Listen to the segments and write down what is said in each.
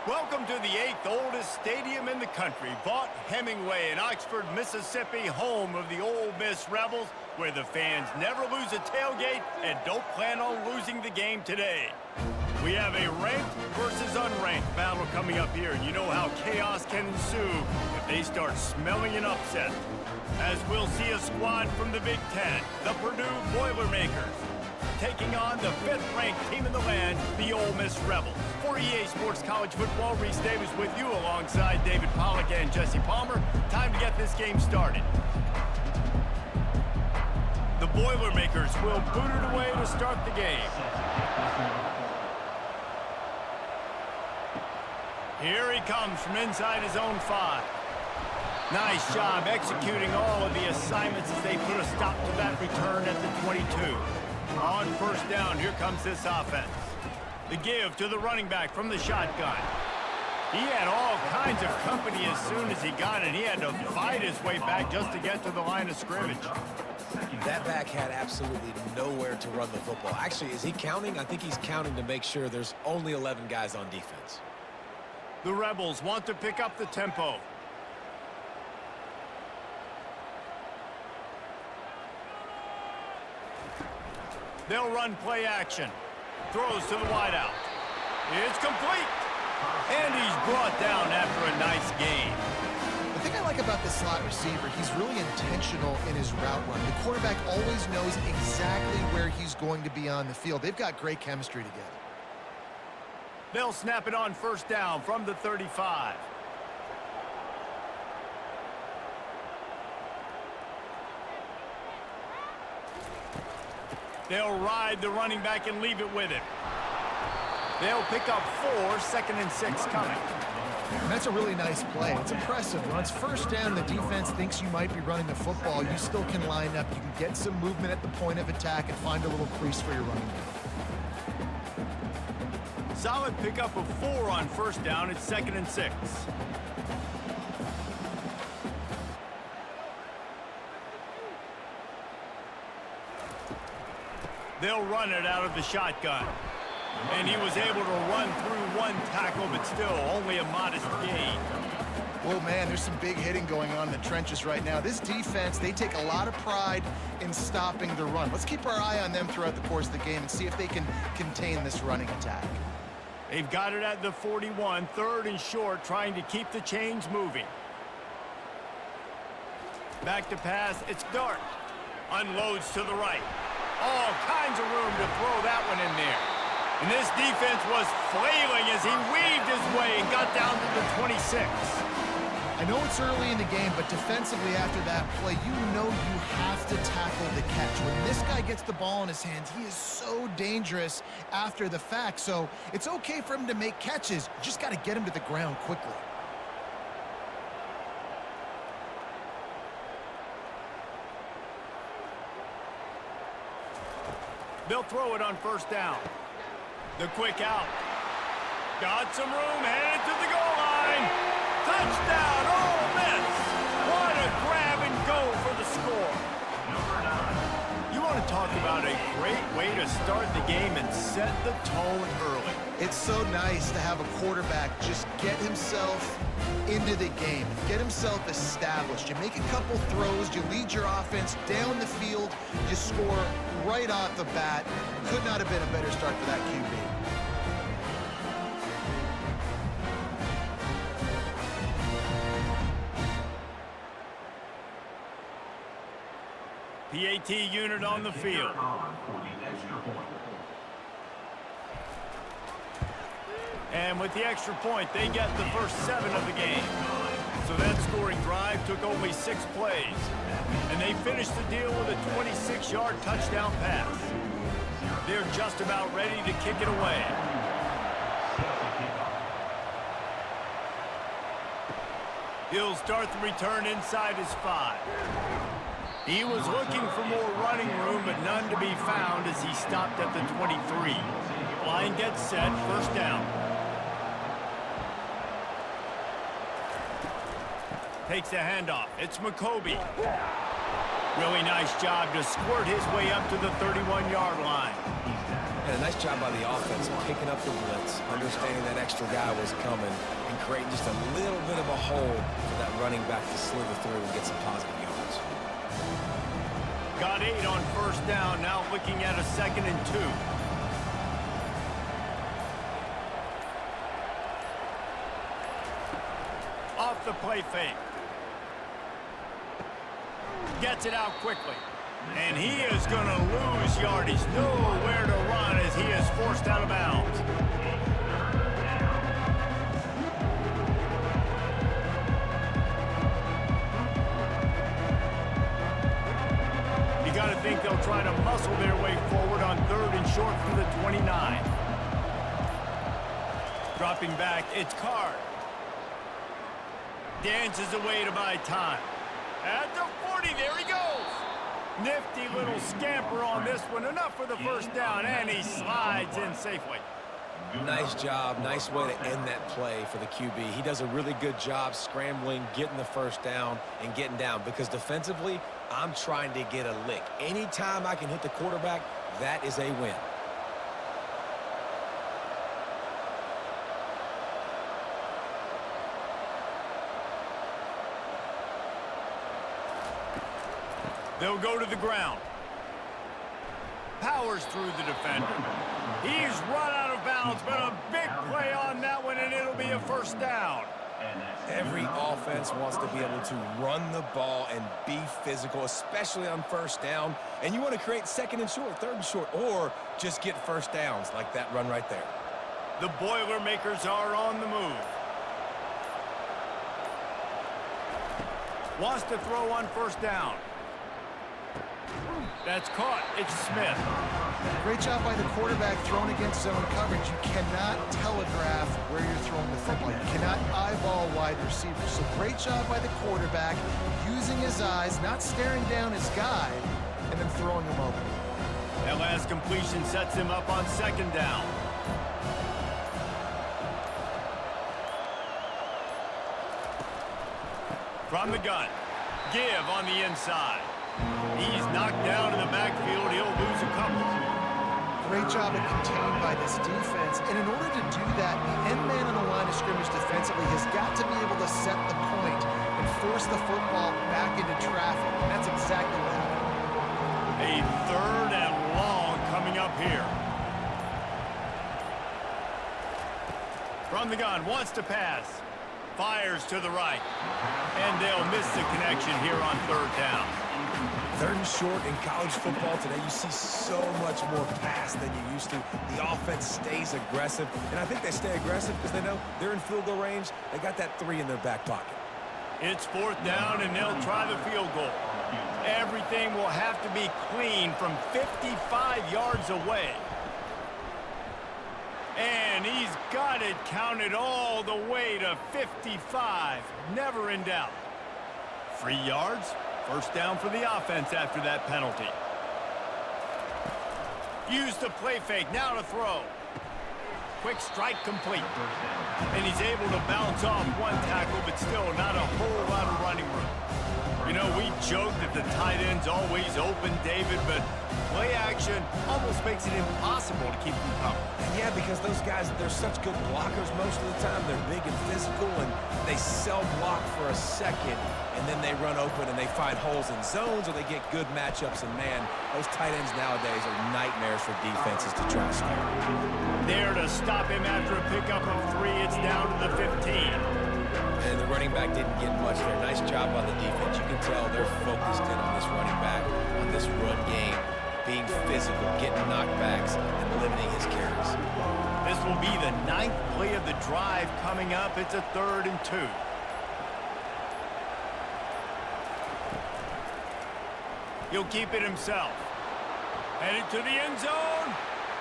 Welcome to the 8th oldest stadium in the country, Vaught Hemingway in Oxford, Mississippi, home of the Ole Miss Rebels, where the fans never lose a tailgate and don't plan on losing the game today. We have a ranked versus unranked battle coming up here, and you know how chaos can ensue if they start smelling an upset. As we'll see a squad from the Big Ten, the Purdue Boilermakers, taking on the 5th-ranked team in the land, the Ole Miss Rebels. For EA Sports College Football, Reese Davis with you alongside David Pollack and Jesse Palmer. Time to get this game started. The Boilermakers will boot it away to start the game. Here he comes from inside his own 5. Nice job executing all of the assignments as they put a stop to that return at the 22. On first down, here comes this offense. The give to the running back from the shotgun. He had all kinds of company as soon as he got it. He had to fight his way back just to get to the line of scrimmage. That back had absolutely nowhere to run the football. Actually, is he counting? I think he's counting to make sure there's only 11 guys on defense. The Rebels want to pick up the tempo. They'll run play action. Throws to the wideout. It's complete. And he's brought down after a nice gain. The thing I like about the slot receiver, he's really intentional in his route run. The quarterback always knows exactly where he's going to be on the field. They've got great chemistry together. They'll snap it on first down from the 35. They'll ride the running back and leave it with him. They'll pick up 4, 2nd and 6 coming. And that's a really nice play. It's impressive. When it's first down and the defense thinks you might be running the football, you still can line up. You can get some movement at the point of attack and find a little crease for your running back. Solid pickup of 4 on first down. It's 2nd and 6. They'll run it out of the shotgun. And he was able to run through 1 tackle, but still only a modest gain. Well, man, there's some big hitting going on in the trenches right now. This defense, they take a lot of pride in stopping the run. Let's keep our eye on them throughout the course of the game and see if they can contain this running attack. They've got it at the 41, 3rd and short, trying to keep the chains moving. Back to pass, it's Dart. Unloads to the right. All kinds of room to throw that one in there. And this defense was flailing as he weaved his way and got down to the 26. I know it's early in the game, but defensively after that play, you know you have to tackle the catch. When this guy gets the ball in his hands, he is so dangerous after the fact. So it's okay for him to make catches. You just got to get him to the ground quickly. They'll throw it on first down. The quick out. Got some room, headed to the goal line. Touchdown, Ole Miss. What a grab and go for the score. You want to talk about a great way to start the game and set the tone early. It's so nice to have a quarterback just get himself into the game, get himself established. You make a couple throws, you lead your offense down the field, you score right off the bat. Could not have been a better start for that QB. PAT unit on the field. And with the extra point, they get the first 7 of the game. So that scoring drive took only 6 plays. And they finished the deal with a 26-yard touchdown pass. They're just about ready to kick it away. He'll start the return inside his 5. He was looking for more running room, but none to be found as he stopped at the 23. Line gets set, first down. Takes the handoff. It's McCoby. Really nice job to squirt his way up to the 31-yard line. And a nice job by the offense picking up the blitz, understanding that extra guy was coming, and creating just a little bit of a hole for that running back to slither through and get some positive yards. Got 8 on first down, now looking at a 2nd and 2. Off the play fake. Gets it out quickly. And he is going to lose yardage. Nowhere to run as he is forced out of bounds. You got to think they'll try to muscle their way forward on 3rd and short from the 29. Dropping back, it's Card. Dances away to buy time. At the 40, there he goes. Nifty little scamper on this one. Enough for the first down, and he slides in safely. Nice job. Nice way to end that play for the QB. He does a really good job scrambling, getting the first down, and getting down. Because defensively, I'm trying to get a lick. Anytime I can hit the quarterback, that is a win. They'll go to the ground. Powers through the defender. He's run out of bounds, but a big play on that one, and it'll be a first down. Every offense wants to be able to run the ball and be physical, especially on first down. And you want to create 2nd and short, 3rd and short, or just get first downs like that run right there. The Boilermakers are on the move. Wants to throw on first down. That's caught. It's Smith. Great job by the quarterback thrown against zone coverage. You cannot telegraph where you're throwing the football. You cannot eyeball wide receivers. So great job by the quarterback using his eyes, not staring down his guy, and then throwing him open. That last completion sets him up on 2nd down. From the gun. Give on the inside. He's knocked down in the backfield. He'll lose a couple. Great job of contained by this defense. And in order to do that, the end man on the line of scrimmage defensively has got to be able to set the point and force the football back into traffic. And that's exactly what happened. A 3rd and long coming up here. From the gun, wants to pass. Fires to the right. And they'll miss the connection here on 3rd down. 3rd and short in college football today, you see so much more pass than you used to. The offense stays aggressive, and I think they stay aggressive because they know they're in field goal range. They got that 3 in their back pocket. It's 4th down, and they'll try the field goal. Everything will have to be clean from 55 yards away. And he's got it counted all the way to 55. Never in doubt. 3 yards. First down for the offense after that penalty. Used the play fake, now to throw. Quick strike complete. And he's able to bounce off one tackle, but still not a whole lot of running room. You know, we joke that the tight end's always open, David, but play action almost makes it impossible to keep them covered. Yeah, because those guys, they're such good blockers most of the time. They're big and physical, and they sell block for a second, and then they run open and they find holes in zones, or they get good matchups. And, man, those tight ends nowadays are nightmares for defenses to try to stop. There to stop him after a pickup of 3. It's down to the 15. And the running back didn't get much there. Nice job by the defense. You can tell they're focused in on this running back, on this run game, being physical, getting knockbacks, and limiting his carries. This will be the 9th play of the drive coming up. It's a 3rd and 2. He'll keep it himself. Headed to the end zone.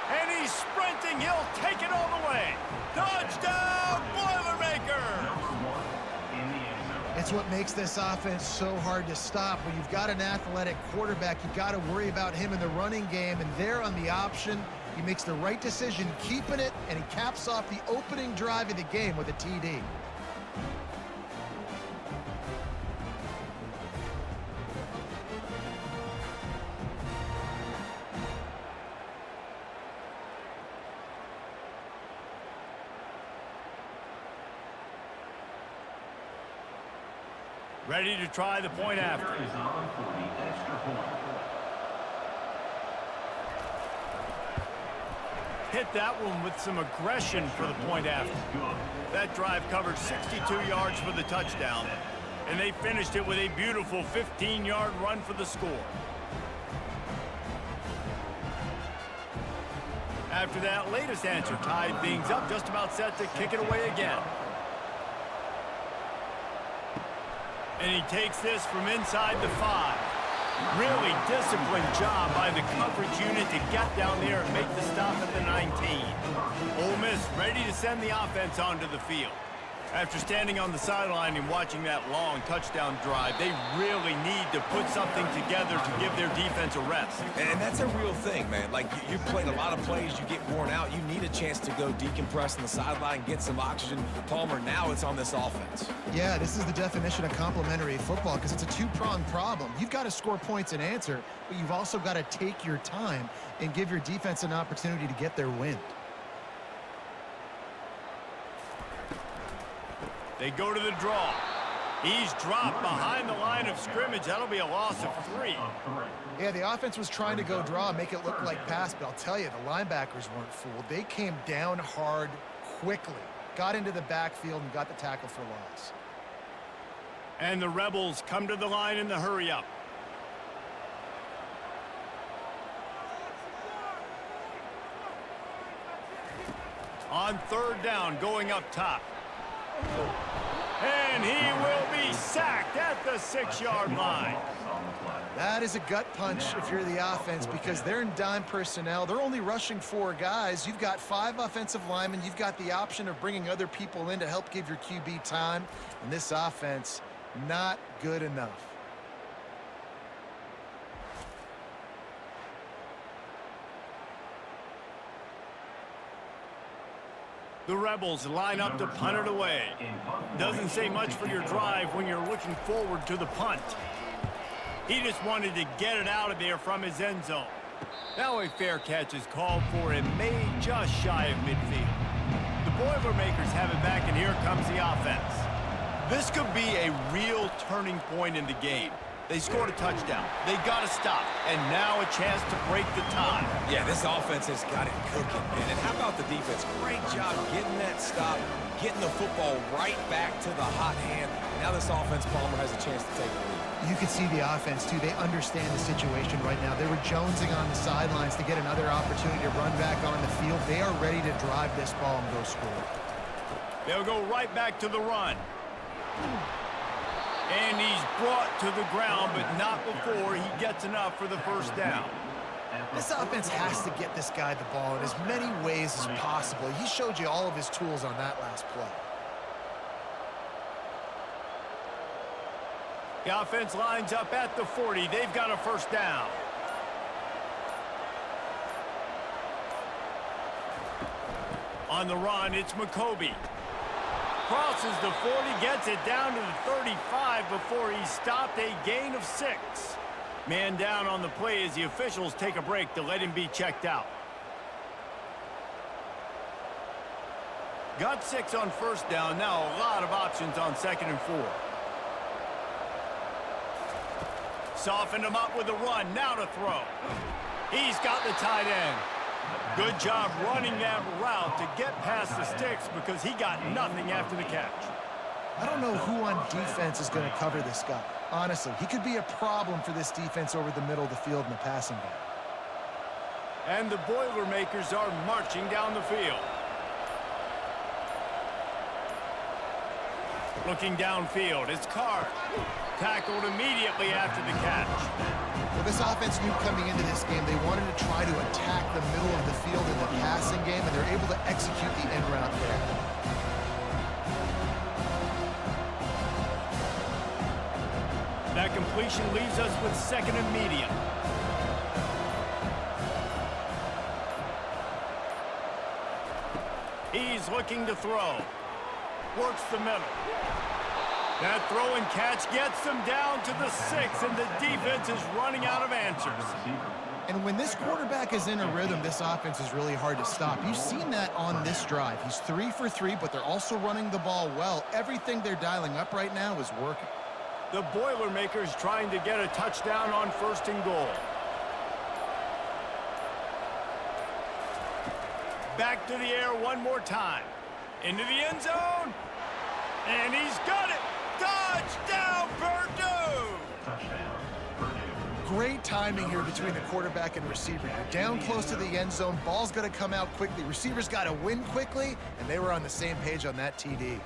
And he's sprinting. He'll take it all the way. Touchdown, Boilermakers! It's what makes this offense so hard to stop. When you've got an athletic quarterback, you've got to worry about him in the running game. And there on the option, he makes the right decision, keeping it, and he caps off the opening drive of the game with a TD. Ready to try the point after. Hit that one with some aggression for the point after. That drive covered 62 yards for the touchdown, and they finished it with a beautiful 15-yard run for the score. After that latest answer tied things up, just about set to kick it away again. And he takes this from inside the 5. Really disciplined job by the coverage unit to get down there and make the stop at the 19. Ole Miss ready to send the offense onto the field. After standing on the sideline and watching that long touchdown drive, they really need to put something together to give their defense a rest. And that's a real thing, man. Like, you played a lot of plays, you get worn out, you need a chance to go decompress on the sideline, get some oxygen. Palmer, now it's on this offense. Yeah, this is the definition of complementary football because it's a two-pronged problem. You've got to score points and answer, but you've also got to take your time and give your defense an opportunity to get their wind. They go to the draw. He's dropped behind the line of scrimmage. That'll be a loss of 3. Yeah, the offense was trying to go draw, make it look like pass, but I'll tell you, the linebackers weren't fooled. They came down hard quickly, got into the backfield, and got the tackle for loss. And the Rebels come to the line in the hurry-up. On 3rd down, going up top. And he will be sacked at the 6-yard line. That is a gut punch if you're the offense because they're in dime personnel. They're only rushing 4 guys. You've got 5 offensive linemen. You've got the option of bringing other people in to help give your QB time. And this offense, not good enough. The Rebels line up to punt it away. Doesn't say much for your drive when you're looking forward to the punt. He just wanted to get it out of there from his end zone. Now a fair catch is called for and made just shy of midfield. The Boilermakers have it back, and here comes the offense. This could be a real turning point in the game. They scored a touchdown. They got to stop. And now a chance to break the tie. Yeah, this offense has got it cooking, man. And how about the defense? Great job getting that stop, getting the football right back to the hot hand. Now this offense, Palmer, has a chance to take the lead. You can see the offense, too. They understand the situation right now. They were jonesing on the sidelines to get another opportunity to run back on the field. They are ready to drive this ball and go score. They'll go right back to the run. And he's brought to the ground, but not before he gets enough for the first down. This offense has to get this guy the ball in as many ways as possible. He showed you all of his tools on that last play. The offense lines up at the 40. They've got a first down. On the run, it's McCoby. Crosses the 40, gets it down to the 35 before he stopped, a gain of 6. Man down on the play as the officials take a break to let him be checked out. Got 6 on first down, now a lot of options on 2nd and 4. Softened him up with a run, now to throw. He's got the tight end. Good job running that route to get past the sticks because he got nothing after the catch. I don't know who on defense is going to cover this guy. Honestly, he could be a problem for this defense over the middle of the field in the passing game. And the Boilermakers are marching down the field. Looking downfield, it's Card. Tackled immediately after the catch. Well, this offense knew coming into this game they wanted to try to attack the middle of the field in the passing game, and they're able to execute the end route there. That completion leaves us with 2nd and medium. He's looking to throw. Works the middle. That throw and catch gets them down to the 6, and the defense is running out of answers. And when this quarterback is in a rhythm, this offense is really hard to stop. You've seen that on this drive. He's 3 for 3, but they're also running the ball well. Everything they're dialing up right now is working. The Boilermakers trying to get a touchdown on 1st and goal. Back to the air one more time. Into the end zone. And he's got it. Touchdown, Purdue! Touchdown, Purdue. Great timing here between the quarterback and receiver. You're down close to the end zone. Ball's going to come out quickly. Receivers got to win quickly, and they were on the same page on that TD.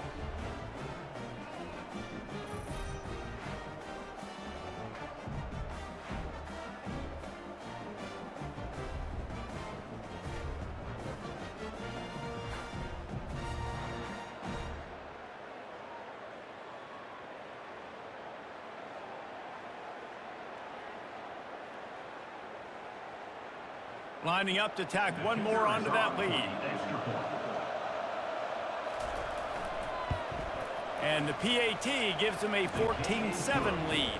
Lining up to tack one more onto that lead. And the PAT gives them a 14-7 lead.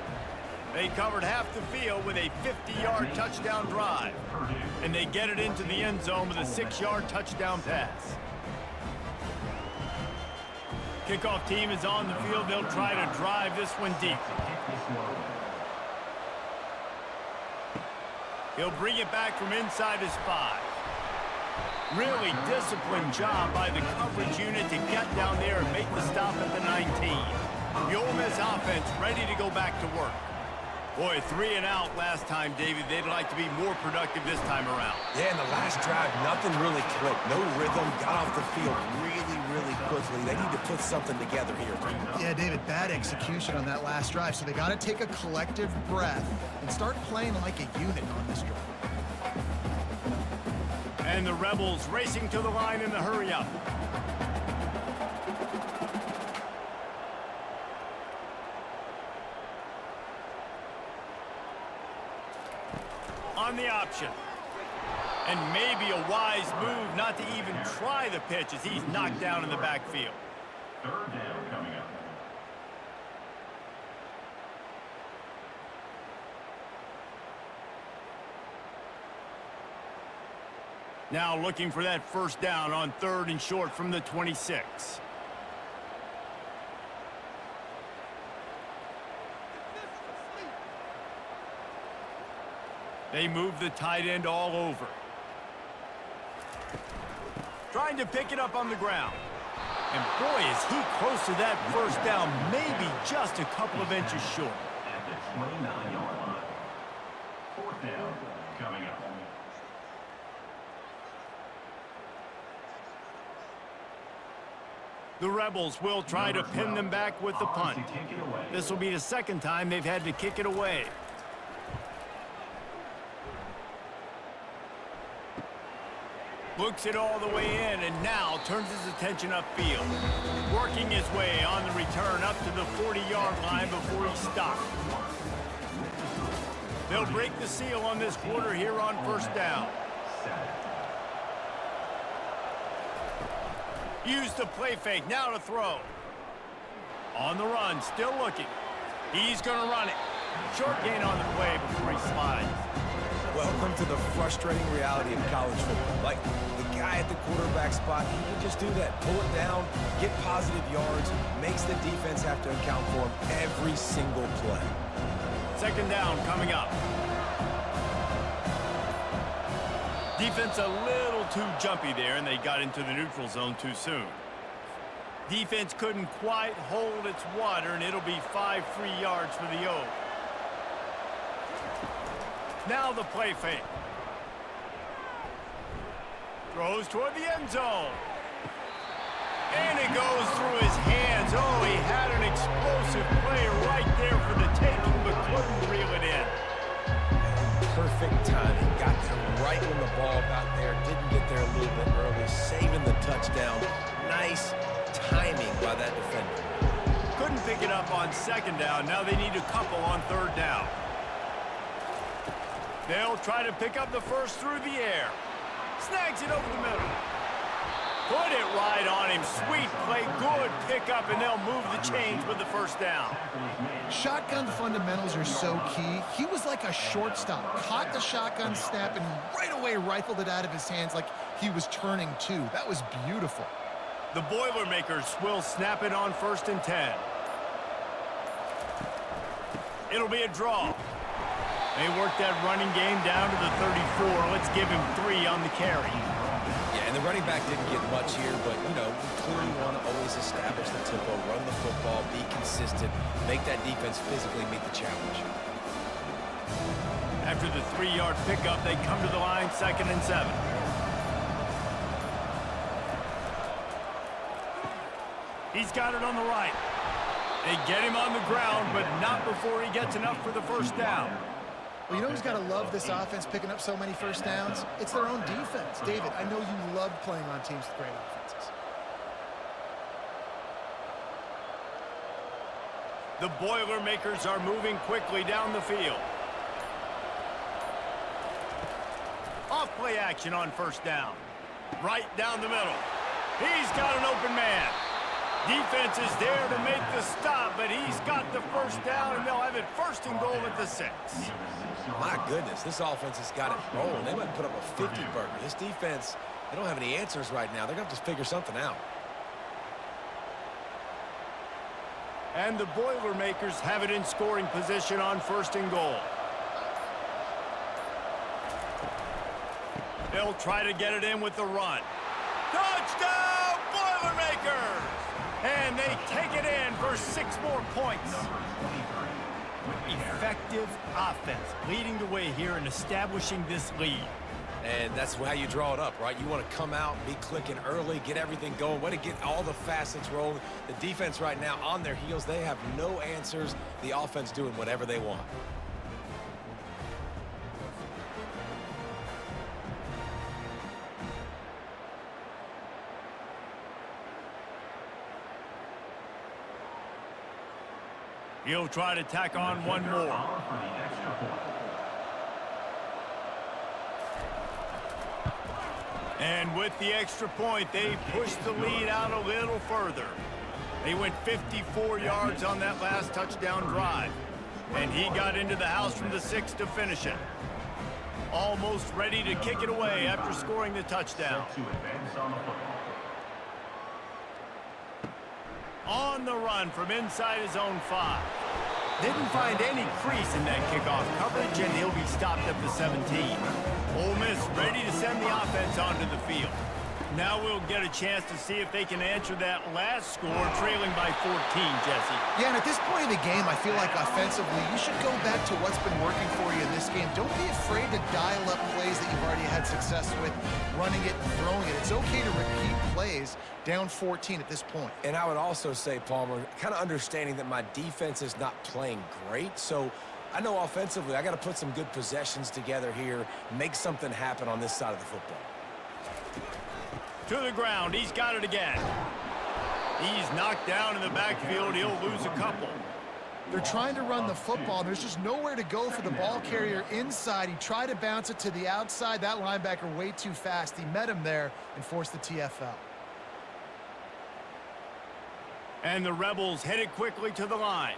They covered half the field with a 50-yard touchdown drive. And they get it into the end zone with a 6-yard touchdown pass. Kickoff team is on the field. They'll try to drive this one deep. He'll bring it back from inside his 5. Really disciplined job by the coverage unit to get down there and make the stop at the 19. The Ole Miss offense ready to go back to work. Boy, 3 and out last time, David. They'd like to be more productive this time around. Yeah, in the last drive, nothing really clicked. No rhythm, got off the field really quickly. They need to put something together here. Yeah, David, bad execution on that last drive, so they got to take a collective breath and start playing like a unit on this drive. And the Rebels racing to the line in the hurry-up. On the option. And maybe a wise move not to even try the pitch as he's knocked down in the backfield. 3rd down coming up. Now looking for that 1st down on 3rd and short from the 26. They move the tight end all over. Trying to pick it up on the ground. And boy, is he close to that 1st down, maybe just a couple of inches short. At the 29-yard line. 4th down coming up. The Rebels will try to pin them back with the punt. This will be the 2nd time they've had to kick it away. Looks it all the way in and now turns his attention upfield. Working his way on the return up to the 40-yard line before he stopped. They'll break the seal on this quarter here on 1st down. Use the play fake, now to throw. On the run, still looking. He's going to run it. Short gain on the play before he slides. Welcome to the frustrating reality of college football. Like, the guy at the quarterback spot, he can just do that. Pull it down, get positive yards, makes the defense have to account for him every single play. 2nd down coming up. Defense a little too jumpy there, and they got into the neutral zone too soon. Defense couldn't quite hold its water, and it'll be 5 free yards for the O. Now the play fake. Throws toward the end zone. And it goes through his hands. Oh, he had an explosive play right there for the taking, but couldn't reel it in. Perfect timing. Got there right when the ball got there. Didn't get there a little bit early. Saving the touchdown. Nice timing by that defender. Couldn't pick it up on 2nd down. Now they need a couple on 3rd down. They'll try to pick up the 1st through the air. Snags it over the middle. Put it right on him. Sweet play. Good pickup, and they'll move the chains with the 1st down. Shotgun fundamentals are so key. He was like a shortstop. Caught the shotgun snap and right away rifled it out of his hands like he was turning 2. That was beautiful. The Boilermakers will snap it on 1st and 10. It'll be a draw. They worked that running game down to the 34. Let's give him 3 on the carry. Yeah, and the running back didn't get much here, but, you know, we clearly want to always establish the tempo, run the football, be consistent, make that defense physically meet the challenge. After the 3-yard pickup, they come to the line, 2nd and 7. He's got it on the right. They get him on the ground, but not before he gets enough for the first down. Well, you know who's got to love this offense picking up so many first downs? It's their own defense. David, I know you love playing on teams with great offenses. The Boilermakers are moving quickly down the field. Off play action on first down. Right down the middle. He's got an open man. Defense is there to make the stop, but he's got the first down, and they'll have it 1st and goal at the 6. My goodness, this offense has got it rolling. They might put up a 50-burger. This defense, they don't have any answers right now. They're going to have to figure something out. And the Boilermakers have it in scoring position on 1st and goal. They'll try to get it in with the run. Touchdown, Boilermakers! And they take it in for 6 more points. Effective offense leading the way here and establishing this lead. And that's how you draw it up, right? You want to come out, be clicking early, get everything going, want to get all the facets rolling. The defense right now on their heels, they have no answers. The offense doing whatever they want. He'll try to tack on one more. And with the extra point, they push the lead out a little further. They went 54 yards on that last touchdown drive. And he got into the house from the 6 to finish it. Almost ready to kick it away after scoring the touchdown. On the run from inside his own 5. Didn't find any crease in that kickoff coverage, and he'll be stopped at the 17. Ole Miss ready to send the offense onto the field. Now we'll get a chance to see if they can answer that last score, trailing by 14, Jesse. Yeah, and at this point in the game, I feel like offensively, you should go back to what's been working for you in this game. Don't be afraid to dial up plays that you've already had success with, running it and throwing it. It's okay to repeat plays down 14 at this point. And I would also say, Palmer, kind of understanding that my defense is not playing great, so I know offensively I got to put some good possessions together here, make something happen on this side of the football. To the ground, he's got it again. He's knocked down in the backfield. He'll lose a couple. They're trying to run the football. There's just nowhere to go for the ball carrier inside. He tried to bounce it to the outside. That linebacker way too fast. He met him there and forced the TFL. And the Rebels headed quickly to the line.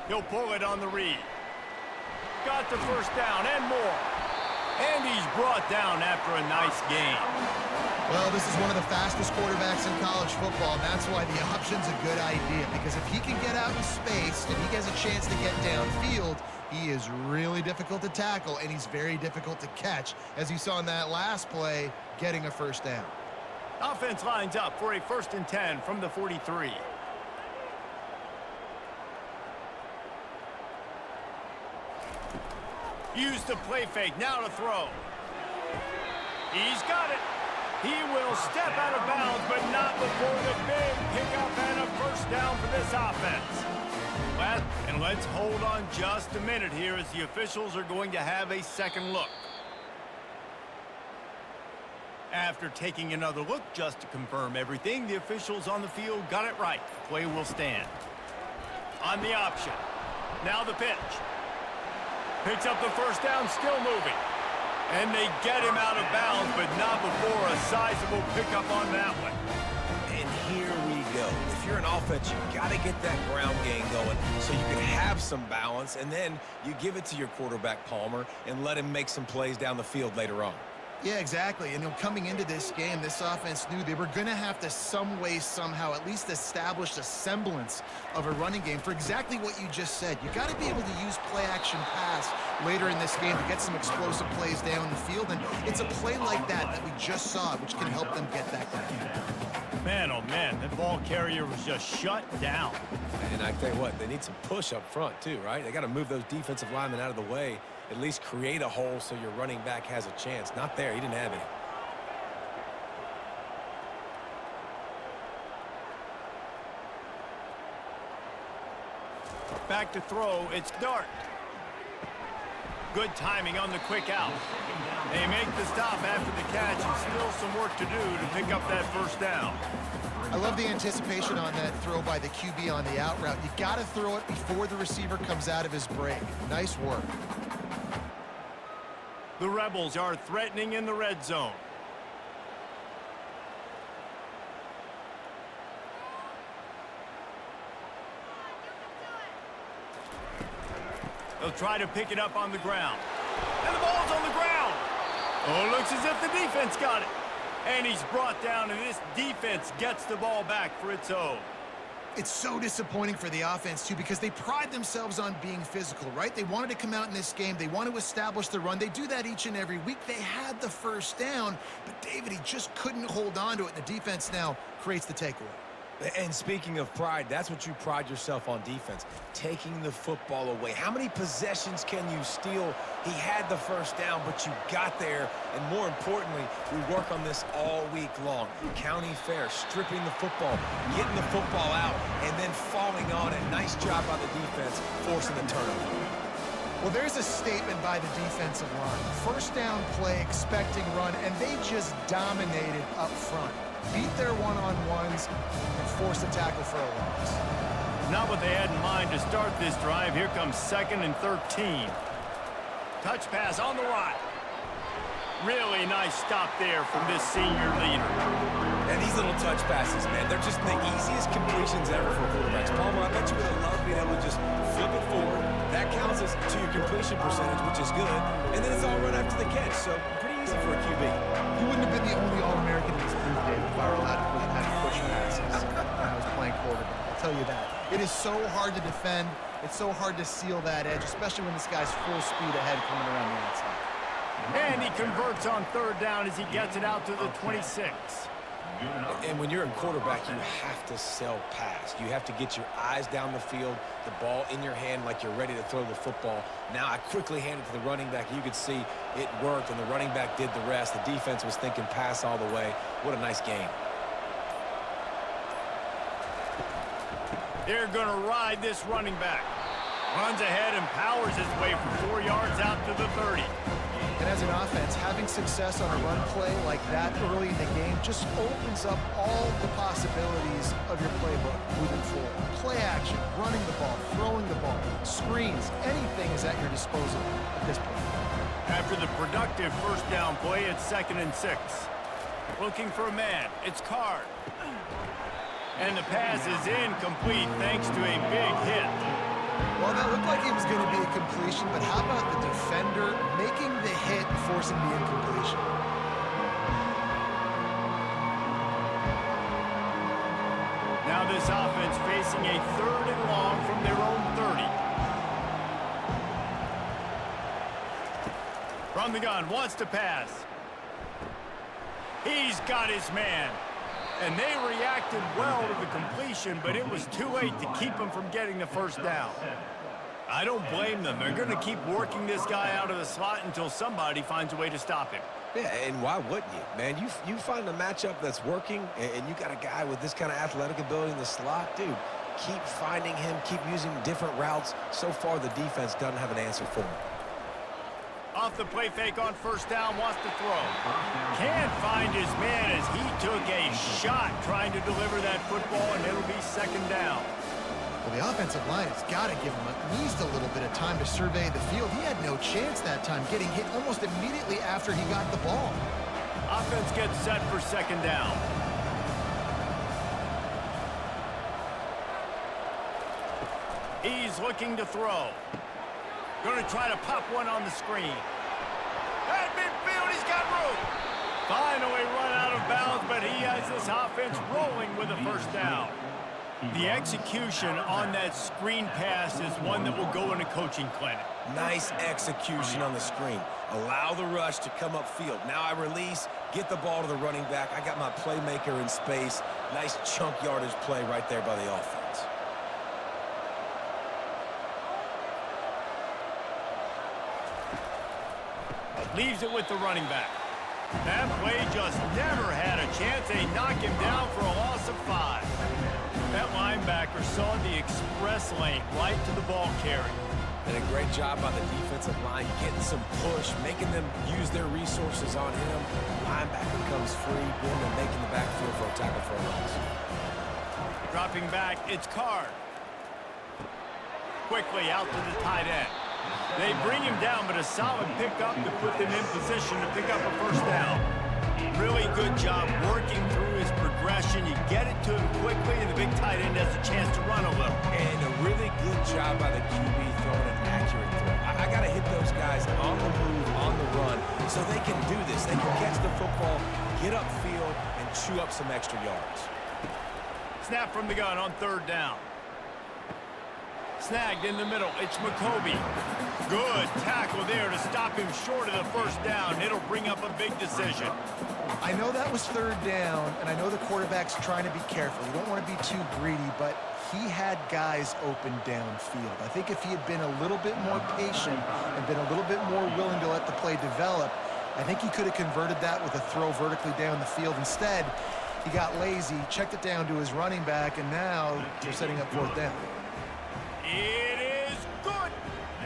He'll pull it on the read. Got the first down and more. And he's brought down after a nice gain. Well, this is one of the fastest quarterbacks in college football, and that's why the option's a good idea, because if he can get out in space and he has a chance to get downfield, he is really difficult to tackle, and he's very difficult to catch, as you saw in that last play, getting a first down. Offense lines up for a 1st and 10 from the 43. Use the play fake, now to throw. He's got it. He will step out of bounds, but not before the big pickup and a first down for this offense. And let's hold on just a minute here as the officials are going to have a second look. After taking another look just to confirm everything, the officials on the field got it right. Play will stand. On the option. Now the pitch. Picks up the first down, still moving. And they get him out of bounds, but not before a sizable pickup on that one. And here we go. If you're an offense, you got to get that ground game going so you can have some balance, and then you give it to your quarterback, Palmer, and let him make some plays down the field later on. Yeah, exactly. And coming into this game, this offense knew they were going to have to some way, somehow, at least establish a semblance of a running game for exactly what you just said. You got to be able to use play-action pass later in this game to get some explosive plays down the field. And it's a play like that we just saw, which can help them get that going. Man, oh man, that ball carrier was just shut down. And I tell you what, they need some push up front too, right? They got to move those defensive linemen out of the way, at least create a hole so your running back has a chance. Not there. He didn't have any. Back to throw. It's Dart. Good timing on the quick out. They make the stop after the catch, and still some work to do to pick up that first down. I love the anticipation on that throw by the QB on the out route. You got to throw it before the receiver comes out of his break. Nice work. The Rebels are threatening in the red zone. They'll try to pick it up on the ground. And the ball's on the ground. Oh, it looks as if the defense got it. And he's brought down, and this defense gets the ball back for its own. It's so disappointing for the offense, too, because they pride themselves on being physical, right? They wanted to come out in this game. They want to establish the run. They do that each and every week. They had the first down, but David, he just couldn't hold on to it, and the defense now creates the takeaway. And speaking of pride, that's what you pride yourself on defense, taking the football away. How many possessions can you steal? He had the first down, but you got there. And more importantly, we work on this all week long. County fair, stripping the football, getting the football out, and then falling on it. Nice job by the defense, forcing the turnover. Well, there's a statement by the defensive line. First down play, expecting run, and they just dominated up front. Beat their one-on-ones and force a tackle for a loss. Not what they had in mind to start this drive. Here comes 2nd and 13. Touch pass on the right. Really nice stop there from this senior leader. And these little touch passes, man, they're just the easiest completions ever for quarterbacks. Palmer, I bet you would have loved being able to just flip it forward. That counts as to your completion percentage, which is good. And then it's all run after the catch, so pretty easy for a QB. You wouldn't have been the only All-American in this group, David, if I were allowed to learn how to push passes when I was playing quarterback. I'll tell you that. It is so hard to defend. It's so hard to seal that edge, especially when this guy's full speed ahead coming around the outside. And he converts on 3rd down as he gets it out to the 26. And when you're in quarterback, you have to sell pass. You have to get your eyes down the field, the ball in your hand like you're ready to throw the football. Now I quickly hand it to the running back. You could see it worked, and the running back did the rest. The defense was thinking pass all the way. What a nice game. They're going to ride this running back. Runs ahead and powers his way for 4 yards out to the 30. And as an offense, having success on a run play like that early in the game just opens up all the possibilities of your playbook moving forward. Play action, running the ball, throwing the ball, screens, anything is at your disposal at this point. After the productive first down play, it's 2nd and 6. Looking for a man. It's Card. And the pass is incomplete thanks to a big hit. Well, that looked like it was going to be a completion, but how about the defender making the hit and forcing the incompletion? Now this offense facing a 3rd and long from their own 30. From the gun, wants to pass. He's got his man. And they reacted well to the completion, but it was too late to keep him from getting the first down. I don't blame them. They're going to keep working this guy out of the slot until somebody finds a way to stop him. Yeah, and why wouldn't you, man? You find a matchup that's working, and you got a guy with this kind of athletic ability in the slot, dude. Keep finding him, keep using different routes. So far, the defense doesn't have an answer for him. Off the play fake on first down, wants to throw. Can't find his man as he took a shot trying to deliver that football, and it'll be 2nd down. Well, the offensive line has got to give him at least a little bit of time to survey the field. He had no chance that time, getting hit almost immediately after he got the ball. Offense gets set for 2nd down. He's looking to throw. Going to try to pop one on the screen. At midfield, he's got room. Finally run out of bounds, but he has this offense rolling with a first down. The execution on that screen pass is one that will go in a coaching clinic. Nice execution on the screen. Allow the rush to come upfield. Now I release, get the ball to the running back. I got my playmaker in space. Nice chunk yardage play right there by the offense. Leaves it with the running back. That play just never had a chance. They knock him down for a loss of 5. That linebacker saw the express lane right to the ball carrier. And a great job by the defensive line, getting some push, making them use their resources on him. Linebacker comes free, boom, and making the backfield for a tackle for a loss. Dropping back, it's Card. Quickly out to the tight end. They bring him down, but a solid pickup to put them in position to pick up a first down. Really good job working through his progression. You get it to him quickly, and the big tight end has a chance to run a little. And a really good job by the QB throwing an accurate throw. I got to hit those guys on the move, on the run, so they can do this. They can catch the football, get upfield, and chew up some extra yards. Snap from the gun on third down. Snagged in the middle. It's McCoby. Good tackle there to stop him short of the first down. It'll bring up a big decision. I know that was third down, and I know the quarterback's trying to be careful. You don't want to be too greedy, but he had guys open downfield. I think if he had been a little bit more patient and been a little bit more willing to let the play develop, I think he could have converted that with a throw vertically down the field. Instead, he got lazy, checked it down to his running back, and now they're setting up fourth down. It is good.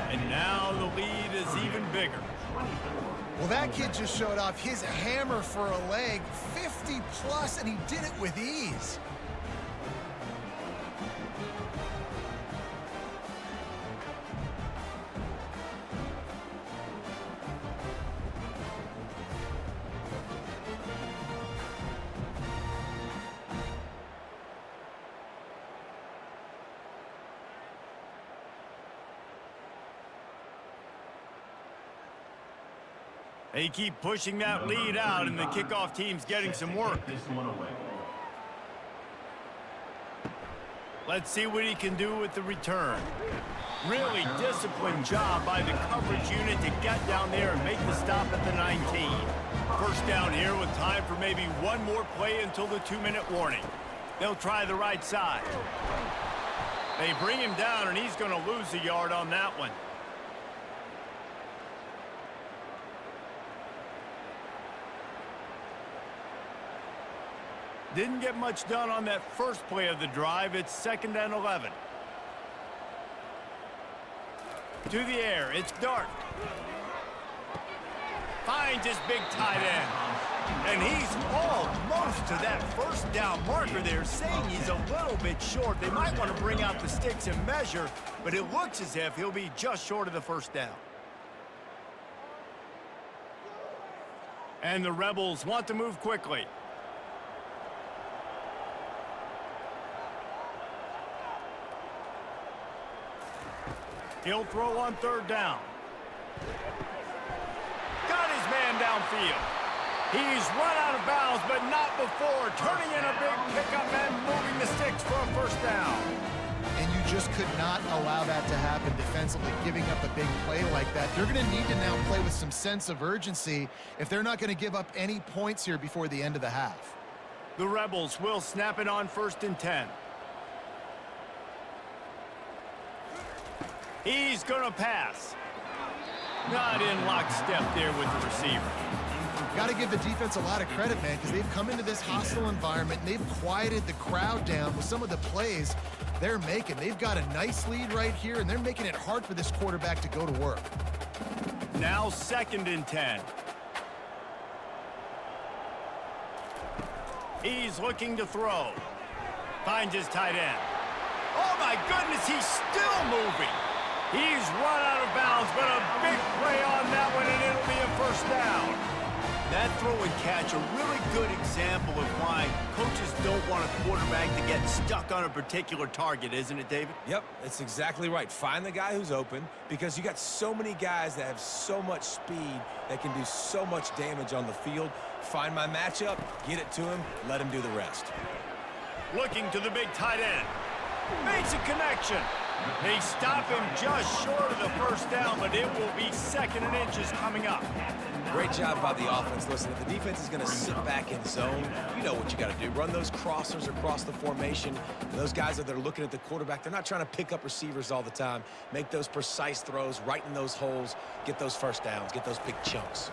And now the lead is even bigger. Well, that kid just showed off his hammer for a leg, 50+, and he did it with ease. They keep pushing that lead out, and the kickoff team's getting some work. Let's see what he can do with the return. Really disciplined job by the coverage unit to get down there and make the stop at the 19. First down here with time for maybe one more play until the 2-minute warning. They'll try the right side. They bring him down, and he's going to lose a yard on that one. Didn't get much done on that first play of the drive. It's 2nd and 11. To the air, it's Dart. Finds his big tight end. And he's almost to that first down marker there, saying he's a little bit short. They might want to bring out the sticks and measure, but it looks as if he'll be just short of the first down. And the Rebels want to move quickly. He'll throw on third down. Got his man downfield. He's run out of bounds, but not before. Turning in a big pickup and moving the sticks for a first down. And you just could not allow that to happen defensively, giving up a big play like that. They're going to need to now play with some sense of urgency if they're not going to give up any points here before the end of the half. The Rebels will snap it on 1st and 10. He's going to pass. Not in lockstep there with the receiver. Got to give the defense a lot of credit, man, because they've come into this hostile environment and they've quieted the crowd down with some of the plays they're making. They've got a nice lead right here, and they're making it hard for this quarterback to go to work. Now 2nd and 10. He's looking to throw. Finds his tight end. Oh, my goodness, he's still moving. He's run out of bounds, but a big play on that one, and it'll be a first down. That throw and catch, a really good example of why coaches don't want a quarterback to get stuck on a particular target, isn't it, David? Yep, that's exactly right. Find the guy who's open because you got so many guys that have so much speed that can do so much damage on the field. Find my matchup, get it to him, let him do the rest. Looking to the big tight end. Makes a connection. They stop him just short of the first down, but it will be 2nd and inches coming up. Great job by the offense. Listen, if the defense is going to sit back in zone, you know what you got to do. Run those crossers across the formation. And those guys that are looking at the quarterback, they're not trying to pick up receivers all the time. Make those precise throws, right in those holes, get those first downs, get those big chunks.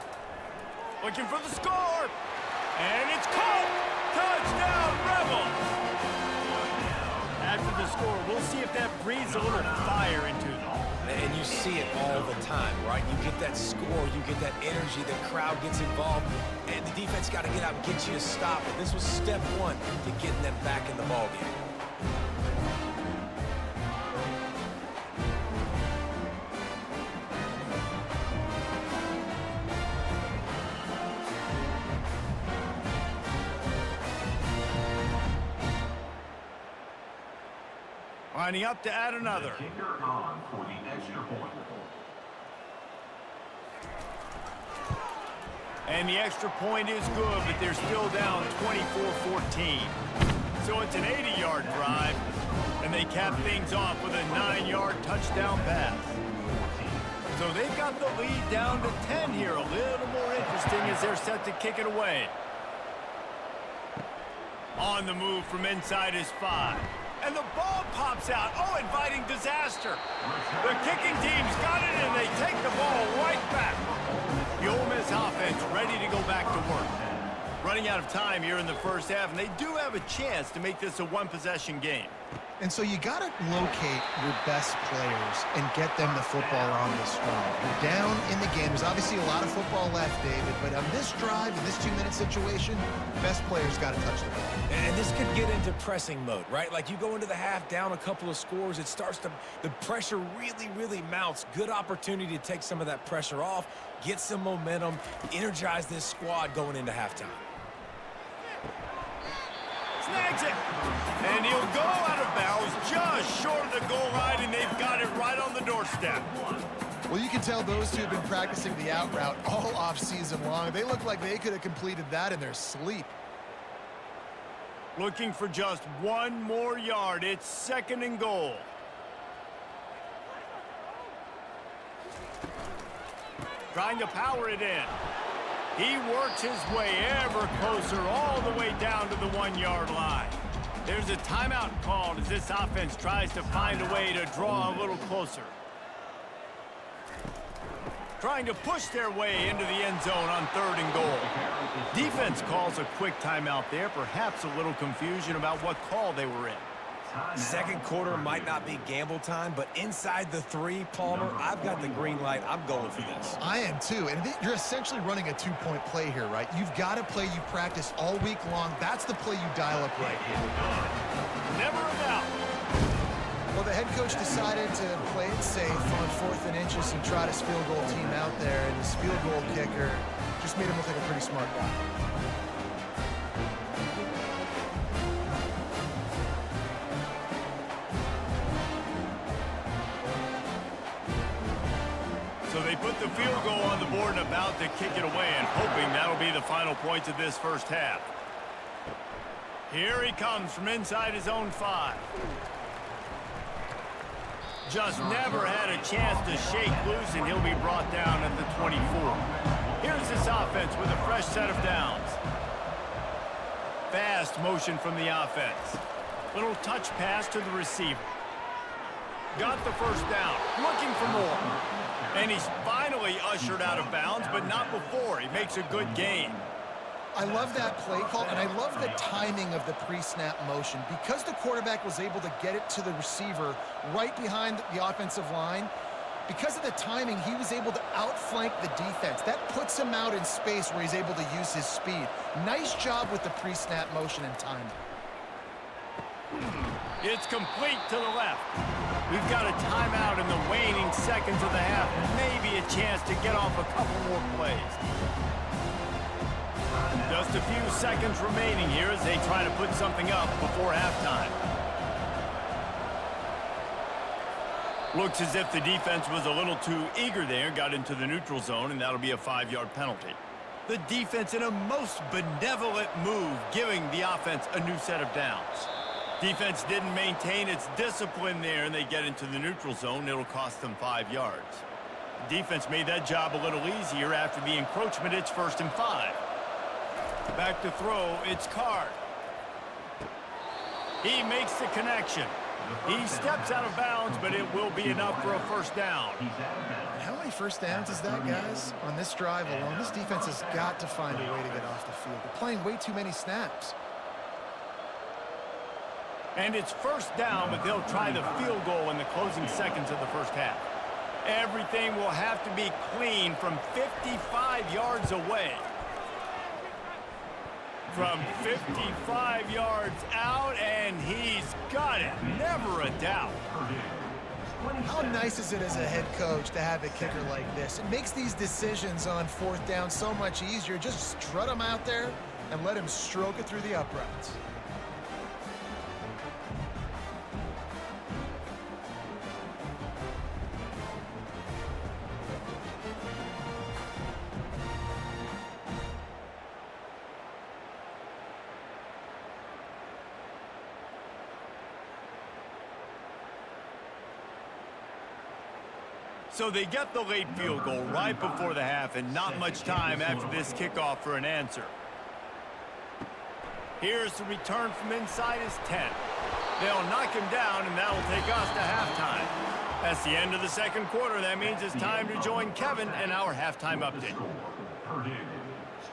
Looking for the score. And it's caught. Touchdown, Rebels. After the score, we'll see if that breathes a little fire into them. And you see it all the time, right? You get that score, you get that energy, the crowd gets involved, and the defense got to get out and get you to stop. And this was step 1 to getting them back in the ballgame. Lining up to add another. Kicker on for the extra point. And the extra point is good, but they're still down 24-14. So it's an 80-yard drive, and they cap things off with a 9-yard touchdown pass. So they've got the lead down to 10 here. A little more interesting as they're set to kick it away. On the move from inside his 5. And the ball pops out. Oh, inviting disaster. The kicking team's got it, and they take the ball right back. The Ole Miss offense ready to go back to work. Running out of time here in the first half, and they do have a chance to make this a one-possession game. And so you got to locate your best players and get them the football on this drive. You're down in the game. There's obviously a lot of football left, David, but on this drive, in this 2-minute situation, best players got to touch the ball. And this could get into pressing mode, right? Like you go into the half down a couple of scores, it starts to, the pressure really mounts. Good opportunity to take some of that pressure off, get some momentum, energize this squad going into halftime. Snags it. And he'll go out of bounds just short of the goal line, and they've got it right on the doorstep. Well, you can tell those two have been practicing the out route all off-season long. They look like they could have completed that in their sleep. Looking for just 1 more yard. It's 2nd and goal. Trying to power it in. He works his way ever closer all the way down to the 1-yard line. There's a timeout called as this offense tries to find a way to draw a little closer. Trying to push their way into the end zone on 3rd and goal. Defense calls a quick timeout there, perhaps a little confusion about what call they were in. Second quarter might not be gamble time, but inside the 3, Palmer, I've got the green light. I'm going for this. I am too, and you're essentially running a 2-point play here, right? You've got a play you practice all week long. That's the play you dial up right here. Never a doubt. Well, the head coach decided to play it safe on 4th and inches and trot his field goal team out there, and his field goal kicker just made him look like a pretty smart guy. So they put the field goal on the board and about to kick it away, and hoping that'll be the final points of this first half. Here he comes from inside his own 5. Just never had a chance to shake loose, and he'll be brought down at the 24. Here's this offense with a fresh set of downs. Fast motion from the offense. Little touch pass to the receiver. Got the first down, looking for more. And he's finally ushered out of bounds, but not before. He makes a good gain. I love that play call, and I love the timing of the pre-snap motion. Because the quarterback was able to get it to the receiver right behind the offensive line, because of the timing, he was able to outflank the defense. That puts him out in space where he's able to use his speed. Nice job with the pre-snap motion and timing. It's complete to the left. We've got a timeout in the waning seconds of the half. Maybe a chance to get off a couple more plays. Just a few seconds remaining here as they try to put something up before halftime. Looks as if the defense was a little too eager there, got into the neutral zone, and that'll be a 5-yard penalty. The defense in a most benevolent move, giving the offense a new set of downs. Defense didn't maintain its discipline there, and they get into the neutral zone. It'll cost them 5 yards. Defense made that job a little easier after the encroachment. It's 1st and 5. Back to throw, it's Card. He makes the connection. He steps out of bounds, but it will be enough for a 1st down. How many first downs is that, guys? On this drive alone, this defense has got to find a way to get off the field. They're playing way too many snaps. And it's 1st down, but they'll try the field goal in the closing seconds of the 1st half. Everything will have to be clean from 55 yards away. From 55 yards out, and he's got it. Never a doubt. How nice is it as a head coach to have a kicker like this? It makes these decisions on 4th down so much easier. Just strut him out there and let him stroke it through the uprights. So they get the late field goal right before the half, and not much time after this kickoff for an answer. Here's the return from inside his 10. They'll knock him down, and that will take us to halftime. That's the end of the 2nd quarter. That means it's time to join Kevin and our halftime update. Purdue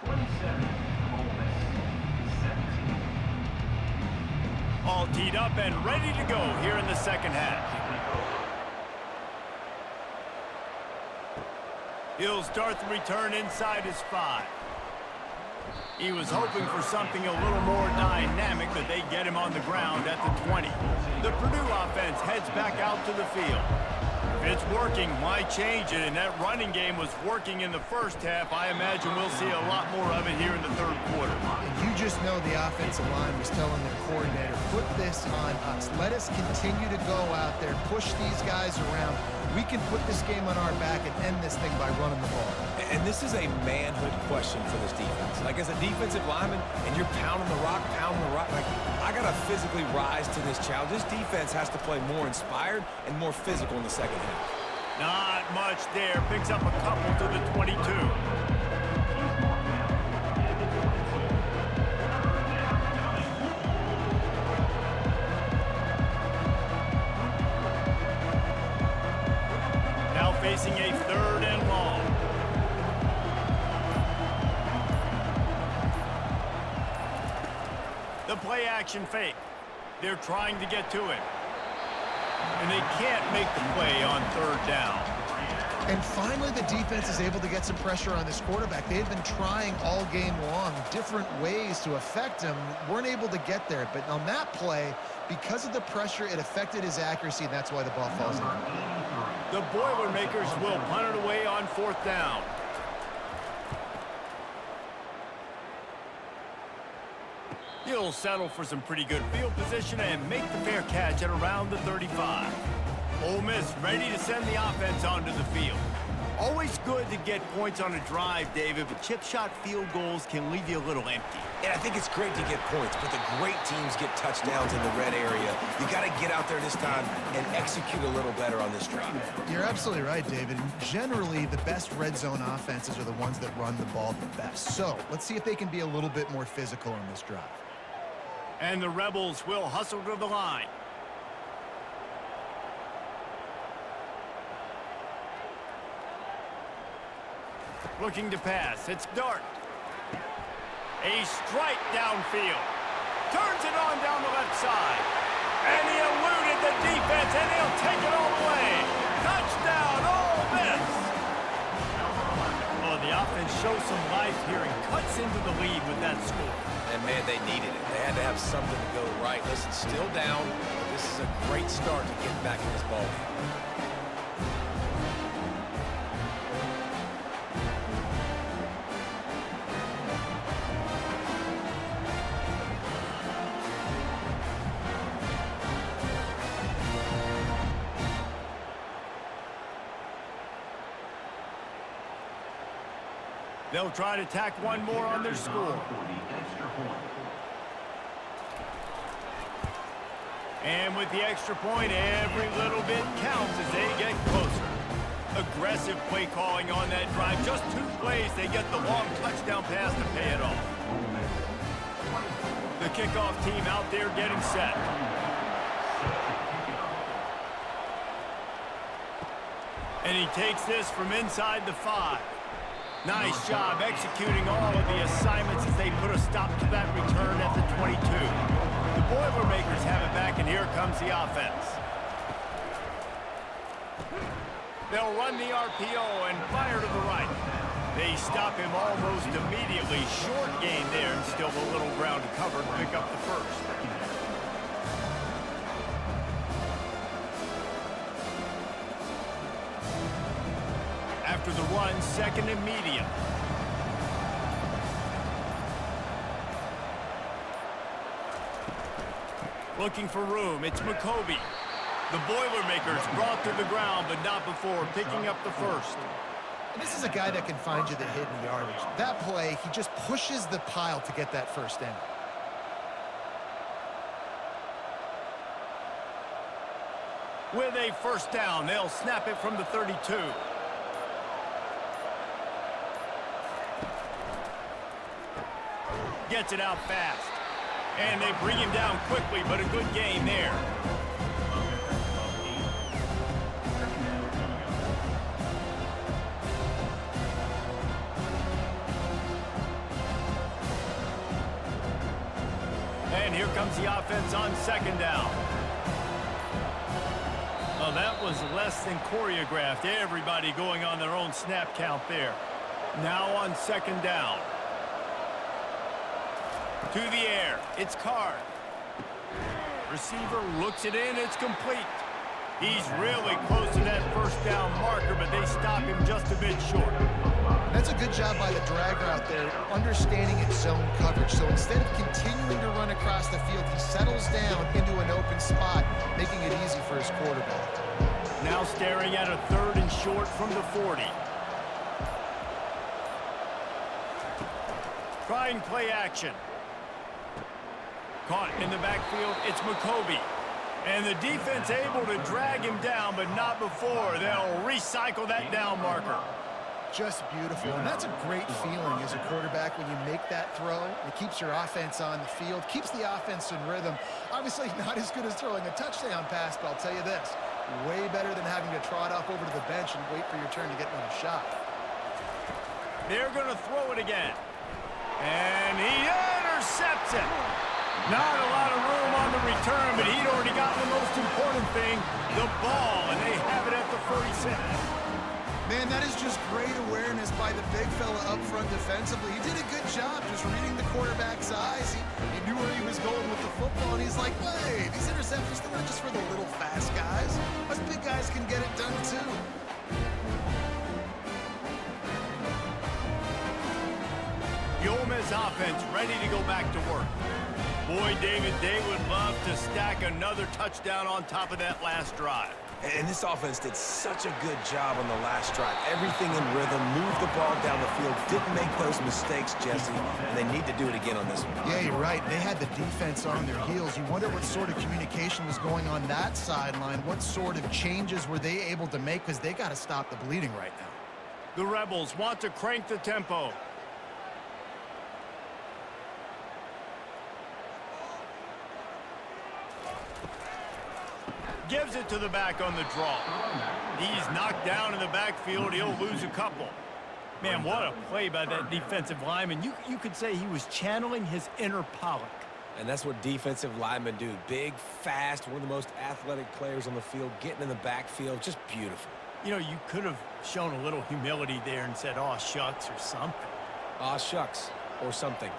27, Ole Miss 17. All teed up and ready to go here in the 2nd half. He'll start the return inside his 5. He was hoping for something a little more dynamic, but they get him on the ground at the 20. The Purdue offense heads back out to the field. If it's working, why change it? And that running game was working in the 1st half. I imagine we'll see a lot more of it here in the 3rd quarter. And you just know the offensive line was telling their coordinator, put this on us. Let us continue to go out there, push these guys around. We can put this game on our back and end this thing by running the ball. And this is a manhood question for this defense. Like, as a defensive lineman, and you're pounding the rock, like, I got to physically rise to this challenge. This defense has to play more inspired and more physical in the 2nd half. Not much there. Picks up a couple to the 22. Facing a 3rd and long. The play action fake. They're trying to get to him. And they can't make the play on 3rd down. And finally, the defense is able to get some pressure on this quarterback. They had been trying all game long different ways to affect him. Weren't able to get there. But on that play, because of the pressure, it affected his accuracy, and that's why the ball falls in. The Boilermakers will punt it away on 4th down. He'll settle for some pretty good field position and make the fair catch at around the 35. Ole Miss ready to send the offense onto the field. Always good to get points on a drive, David, but chip shot field goals can leave you a little empty. And I think it's great to get points, but the great teams get touchdowns in the red area. You got to get out there this time and execute a little better on this drive. You're absolutely right, David. Generally, the best red zone offenses are the ones that run the ball the best. So let's see if they can be a little bit more physical on this drive. And the Rebels will hustle to the line. Looking to pass. It's Dart. A strike downfield. Turns it on down the left side. And he eluded the defense, and he'll take it all the way. Touchdown, Ole Miss. Oh, the offense shows some life here and cuts into the lead with that score. And, man, they needed it. They had to have something to go right. Listen, still down, but this is a great start to get back in this ballgame. They'll try to tack one more on their score. For the extra point. And with the extra point, every little bit counts as they get closer. Aggressive play calling on that drive. Just 2 plays, they get the long touchdown pass to pay it off. The kickoff team out there getting set. And he takes this from inside the 5. Nice job executing all of the assignments as they put a stop to that return at the 22. The Boilermakers have it back, and here comes the offense. They'll run the RPO and fire to the right. They stop him almost immediately. Short gain there, and still a little ground to cover to pick up the first. After the run, 2nd and medium. Looking for room, it's McCoby. The Boilermakers brought to the ground, but not before picking up the first. And this is a guy that can find you the hidden yardage. That play, he just pushes the pile to get that first down. With a first down, they'll snap it from the 32. Gets it out fast. And they bring him down quickly, but a good gain there. And here comes the offense on 2nd down. Well, that was less than choreographed. Everybody going on their own snap count there. Now on 2nd down. To the air, it's Card. Receiver looks it in, it's complete. He's really close to that first down marker, but they stop him just a bit short. That's a good job by the dragger out there, understanding its zone coverage. So instead of continuing to run across the field, he settles down into an open spot, making it easy for his quarterback. Now staring at a 3rd and short from the 40. Trying play action. Caught in the backfield, it's McCoby. And the defense able to drag him down, but not before. They'll recycle that down marker. Just beautiful. And that's a great feeling as a quarterback when you make that throw. It keeps your offense on the field, keeps the offense in rhythm. Obviously not as good as throwing a touchdown pass, but I'll tell you this, way better than having to trot up over to the bench and wait for your turn to get another shot. They're going to throw it again. And he intercepts it. Not a lot of room on the return, but he'd already gotten the most important thing, the ball, and they have it at the 46. Man, that is just great awareness by the big fella up front defensively. He did a good job just reading the quarterback's eyes. He knew where he was going with the football, and he's like, wait, these interceptions, they're not just for the little fast guys. Us big guys can get it done too. The Ole Miss offense ready to go back to work. Boy, David, they would love to stack another touchdown on top of that last drive. And this offense did such a good job on the last drive. Everything in rhythm, moved the ball down the field, didn't make those mistakes, Jesse, and they need to do it again on this one. Yeah, you're right. They had the defense on their heels. You wonder what sort of communication was going on that sideline. What sort of changes were they able to make, because they got to stop the bleeding right now. The Rebels want to crank the tempo. Gives it to the back on the draw. He's knocked down in the backfield. He'll lose a couple. Man, what a play by that defensive lineman. You could say he was channeling his inner Pollock. And that's what defensive linemen do. Big, fast, one of the most athletic players on the field, getting in the backfield, just beautiful. You know, you could have shown a little humility there and said, "Aw, shucks," or something. Aw, shucks, or something.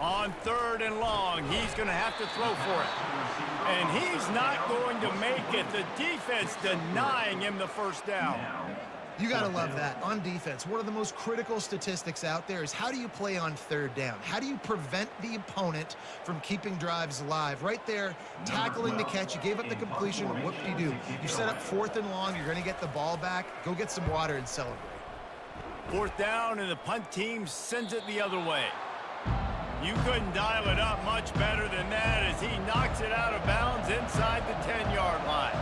On 3rd and long, he's going to have to throw for it. And he's not going to make it. The defense denying him the first down. You got to love that. On defense, one of the most critical statistics out there is how do you play on 3rd down? How do you prevent the opponent from keeping drives alive? Right there, tackling the catch. You gave up the completion. What do? You set up 4th and long. You're going to get the ball back. Go get some water and celebrate. Fourth down, and the punt team sends it the other way. You couldn't dial it up much better than that as he knocks it out of bounds inside the 10-yard line.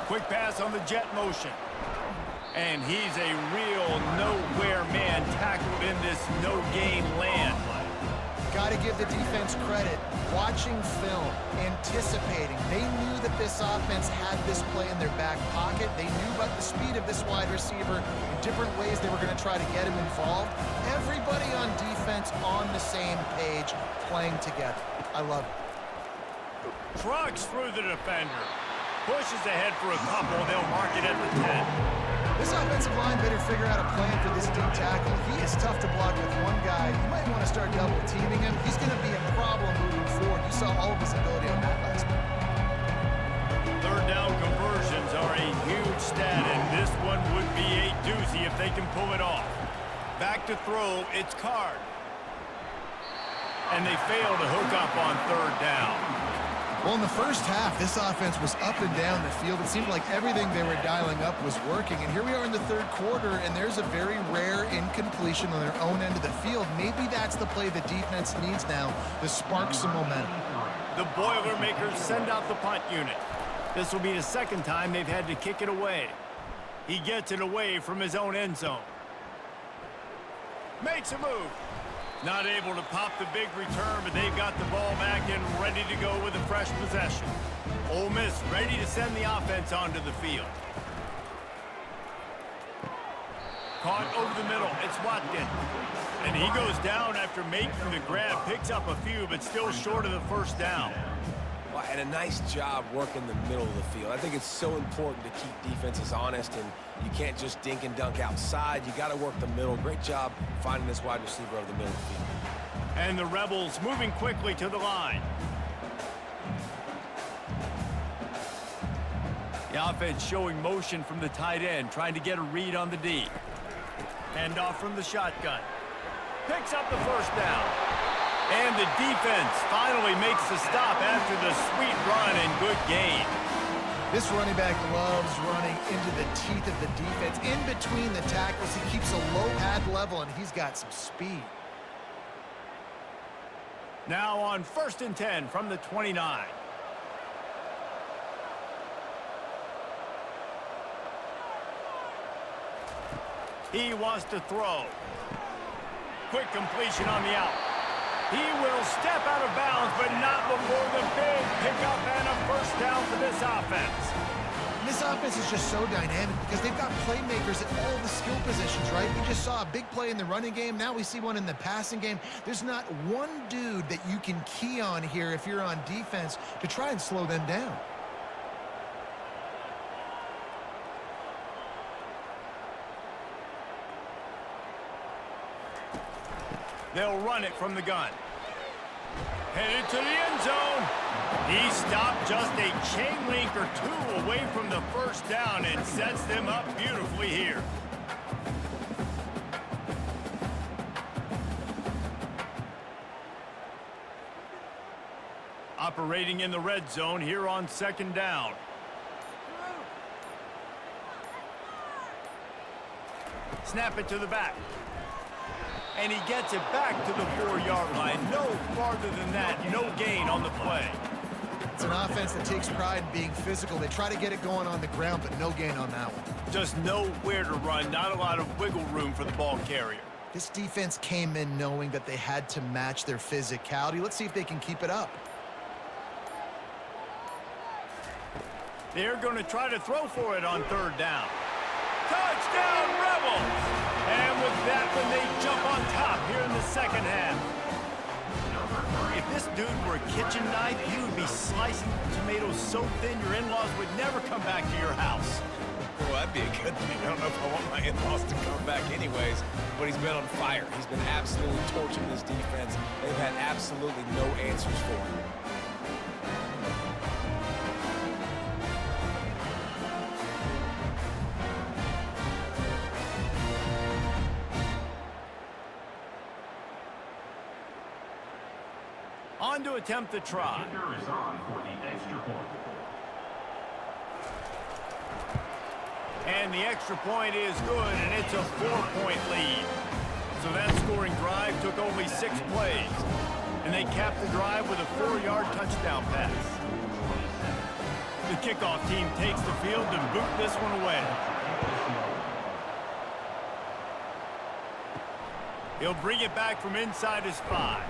Quick pass on the jet motion. And he's a real nowhere man tackled in this no-gain land. Got to give the defense credit. Watching film, anticipating. They knew that this offense had this play in their back pocket. They knew about the speed of this wide receiver in different ways they were going to try to get him involved. Everybody on defense on the same page, playing together. I love it. Trucks through the defender. Pushes ahead for a couple. They'll mark it at the 10. This offensive line better figure out a plan for this deep tackle. He is tough to block with one guy. You might want to start double teaming him. He's going to be a problem moving forward. You saw all of his ability on that last one. Third down conversions are a huge stat, and this one would be a doozy if they can pull it off. Back to throw, it's Card. And they fail to hook up on third down. Well, in the first half, this offense was up and down the field. It seemed like everything they were dialing up was working. And here we are in the third quarter, and there's a very rare incompletion on their own end of the field. Maybe that's the play the defense needs now to spark some momentum. The Boilermakers send out the punt unit. This will be the second time they've had to kick it away. He gets it away from his own end zone. Makes a move. Not able to pop the big return, but they've got the ball back and ready to go with a fresh possession. Ole Miss ready to send the offense onto the field. Caught over the middle. It's Watkins. And he goes down after making the grab. Picks up a few, but still short of the first down. Well, and a nice job working the middle of the field. I think it's so important to keep defenses honest, and you can't just dink and dunk outside. You got to work the middle. Great job finding this wide receiver over the middle of the field. And the Rebels moving quickly to the line. The offense showing motion from the tight end, trying to get a read on the D. Hand off from the shotgun. Picks up the first down. And the defense finally makes the stop after the sweet run and good gain. This running back loves running into the teeth of the defense. In between the tackles, he keeps a low pad level, and he's got some speed. Now on 1st and 10 from the 29. He wants to throw. Quick completion on the out. He will step out of bounds, but not before the big pickup and a first down for this offense. And this offense is just so dynamic because they've got playmakers at all the skill positions, right? We just saw a big play in the running game. Now we see one in the passing game. There's not one dude that you can key on here if you're on defense to try and slow them down. They'll run it from the gun. Headed to the end zone. He stopped just a chain link or two away from the first down and sets them up beautifully here. Operating in the red zone here on 2nd down. Snap it to the back. And he gets it back to the 4-yard line. No farther than that. No gain on the play. It's an offense that takes pride in being physical. They try to get it going on the ground, but no gain on that one. Just nowhere to run. Not a lot of wiggle room for the ball carrier. This defense came in knowing that they had to match their physicality. Let's see if they can keep it up. They're going to try to throw for it on 3rd down. Touchdown, Rebels! And with that one, they jump on top here in the 2nd half. If this dude were a kitchen knife, he would be slicing tomatoes so thin your in-laws would never come back to your house. Well, that'd be a good thing. I don't know if I want my in-laws to come back anyways, but he's been on fire. He's been absolutely torching this defense. They've had absolutely no answers for him. On to attempt the try. Kicker is on for the extra point. And the extra point is good, and it's a 4-point lead. So that scoring drive took only 6 plays. And they capped the drive with a 4-yard touchdown pass. The kickoff team takes the field and boot this one away. He'll bring it back from inside his 5.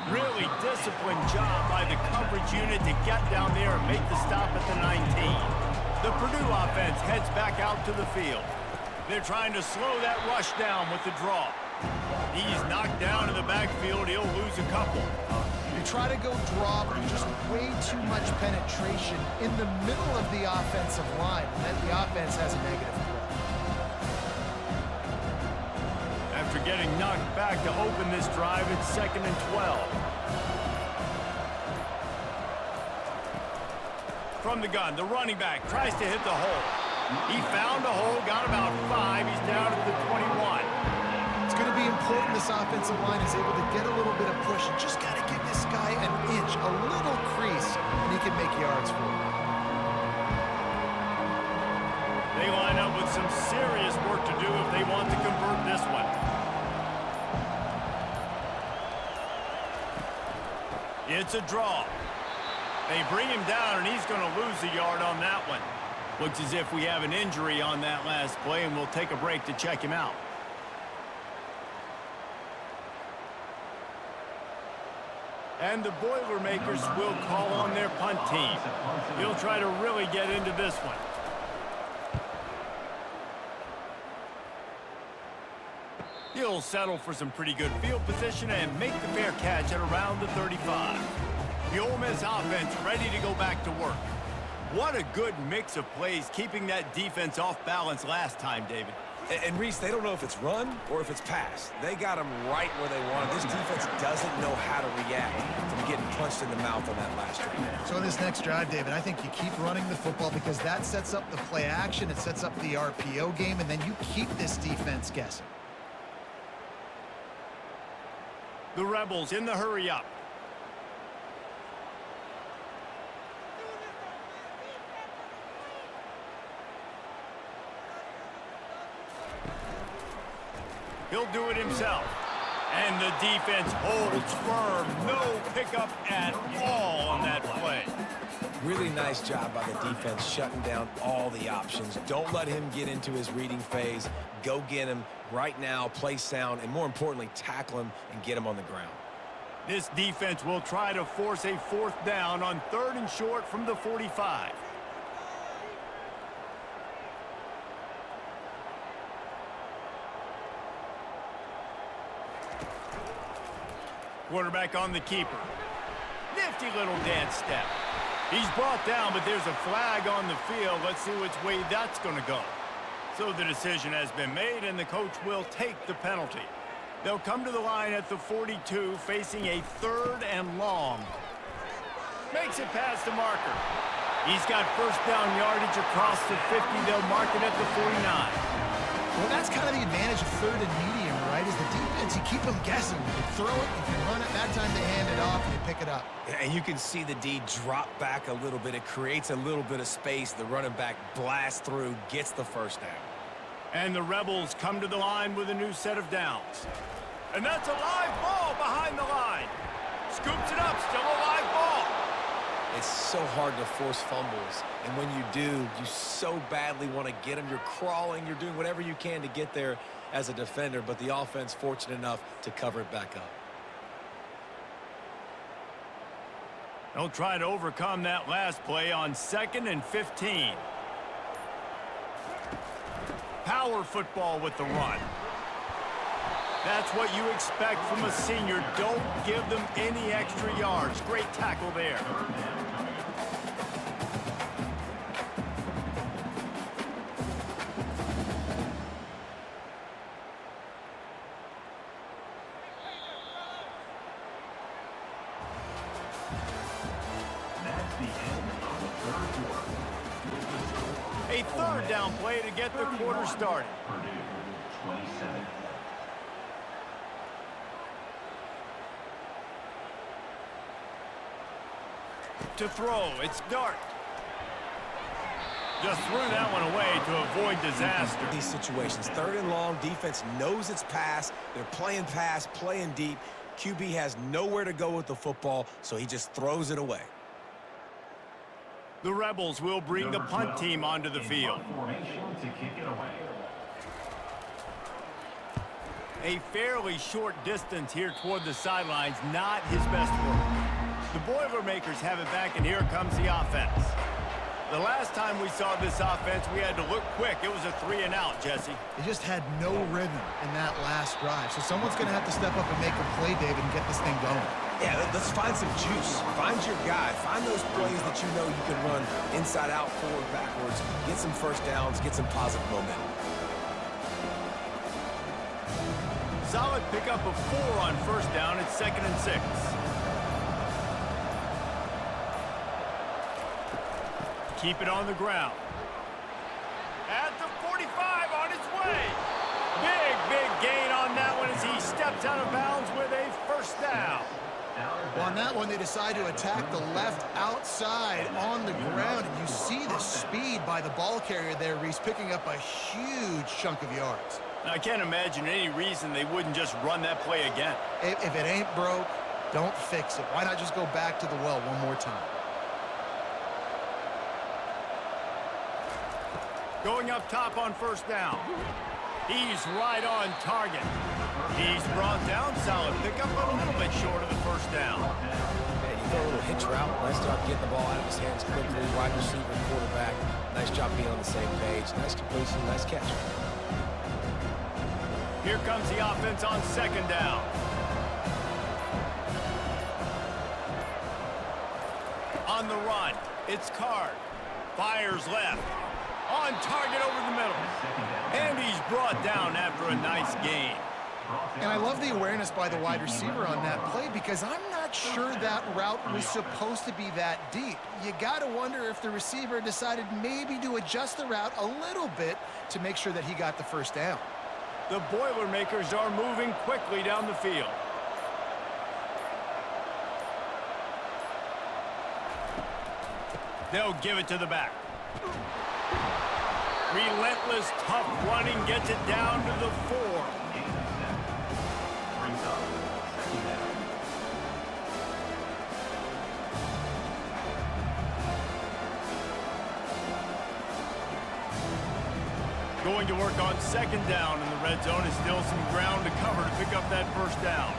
Really disciplined job by the coverage unit to get down there and make the stop at the 19. The Purdue offense heads back out to the field. They're trying to slow that rush down with the draw. He's knocked down in the backfield. He'll lose a couple. You try to go draw, but there's just way too much penetration in the middle of the offensive line, and then the offense has a negative play. After getting knocked back to open this drive, it's 2nd and 12. From the gun, the running back tries to hit the hole. He found a hole, got about 5. He's down at the 21. It's going to be important this offensive line is able to get a little bit of push. You just got to give this guy an inch, a little crease, and he can make yards for you. They line up with some serious work to do if they want to convert this one. It's a draw. They bring him down, and he's going to lose a yard on that one. Looks as if we have an injury on that last play, and we'll take a break to check him out. And the Boilermakers will call on their punt team. He'll try to really get into this one. He'll settle for some pretty good field position and make the fair catch at around the 35. The Ole Miss offense ready to go back to work. What a good mix of plays, keeping that defense off balance last time, David. And Reese, they don't know if it's run or if it's pass. They got them right where they want it. This defense doesn't know how to react from getting punched in the mouth on that last drive. So in this next drive, David, I think you keep running the football because that sets up the play action, it sets up the RPO game, and then you keep this defense guessing. The Rebels in the hurry up. He'll do it himself. And the defense holds firm. No pickup at all on that play. Really nice job by the defense shutting down all the options. Don't let him get into his reading phase. Go get him right now, play sound, and more importantly, tackle him and get him on the ground. This defense will try to force a 4th down on 3rd and short from the 45. Quarterback on the keeper. Nifty little dance step. He's brought down, but there's a flag on the field. Let's see which way that's going to go. So the decision has been made, and the coach will take the penalty. They'll come to the line at the 42, facing a 3rd and long. Makes it past the marker. He's got 1st down yardage across the 50. They'll mark it at the 49. Well, that's kind of the advantage of 3rd and medium, right? Is the defense, you keep them guessing. You can throw it, you can run it. That time they hand it off and you pick it up. And you can see the D drop back a little bit. It creates a little bit of space. The running back blasts through, gets the 1st down. And the Rebels come to the line with a new set of downs. And that's a live ball behind the line. Scoops it up, still a live ball. It's so hard to force fumbles. And when you do, you so badly want to get them. You're crawling, you're doing whatever you can to get there as a defender, but the offense fortunate enough to cover it back up. They'll try to overcome that last play on 2nd and 15. Power football with the run. That's what you expect from a senior. Don't give them any extra yards. Great tackle there. That's the end of the 3rd quarter. A 3rd down play to get the quarter started. Purdue, 27. To throw, it's Dart. Just threw that one away to avoid disaster. These situations, 3rd and long, defense knows it's pass. They're playing pass, playing deep. QB has nowhere to go with the football, so he just throws it away. The Rebels will bring the punt team onto the field. A fairly short distance here toward the sidelines, not his best work. The Boilermakers have it back, and here comes the offense. The last time we saw this offense, we had to look quick. It was a 3-and-out, Jesse. They just had no rhythm in that last drive. So someone's going to have to step up and make a play, David, and get this thing going. Yeah, let's find some juice. Find your guy. Find those plays that you know you can run inside out, forward, backwards. Get some first downs. Get some positive momentum. Solid pickup of 4 on first down. It's 2nd and 6. Keep it on the ground. At the 45 on its way. Big gain on that one as he steps out of bounds with a first down. Well, on that one, they decide to attack the left outside on the ground. And you see the speed by the ball carrier there, Reese, picking up a huge chunk of yards. Now, I can't imagine any reason they wouldn't just run that play again. If it ain't broke, don't fix it. Why not just go back to the well one more time? Going up top on first down. He's right on target. He's brought down. Solid pickup, but a little bit short of the first down. Man, you throw a little hitch route. Nice job getting the ball out of his hands quickly. Wide receiver, quarterback. Nice job being on the same page. Nice completion, nice catch. Here comes the offense on 2nd down. On the run, it's Card. Fires left. On target over the middle. And he's brought down after a nice gain. And I love the awareness by the wide receiver on that play because I'm not sure that route was supposed to be that deep. You got to wonder if the receiver decided maybe to adjust the route a little bit to make sure that he got the first down. The Boilermakers are moving quickly down the field. They'll give it to the back. Relentless, tough running gets it down to the 4. Going to work on 2nd down in the red zone. Is still some ground to cover to pick up that first down.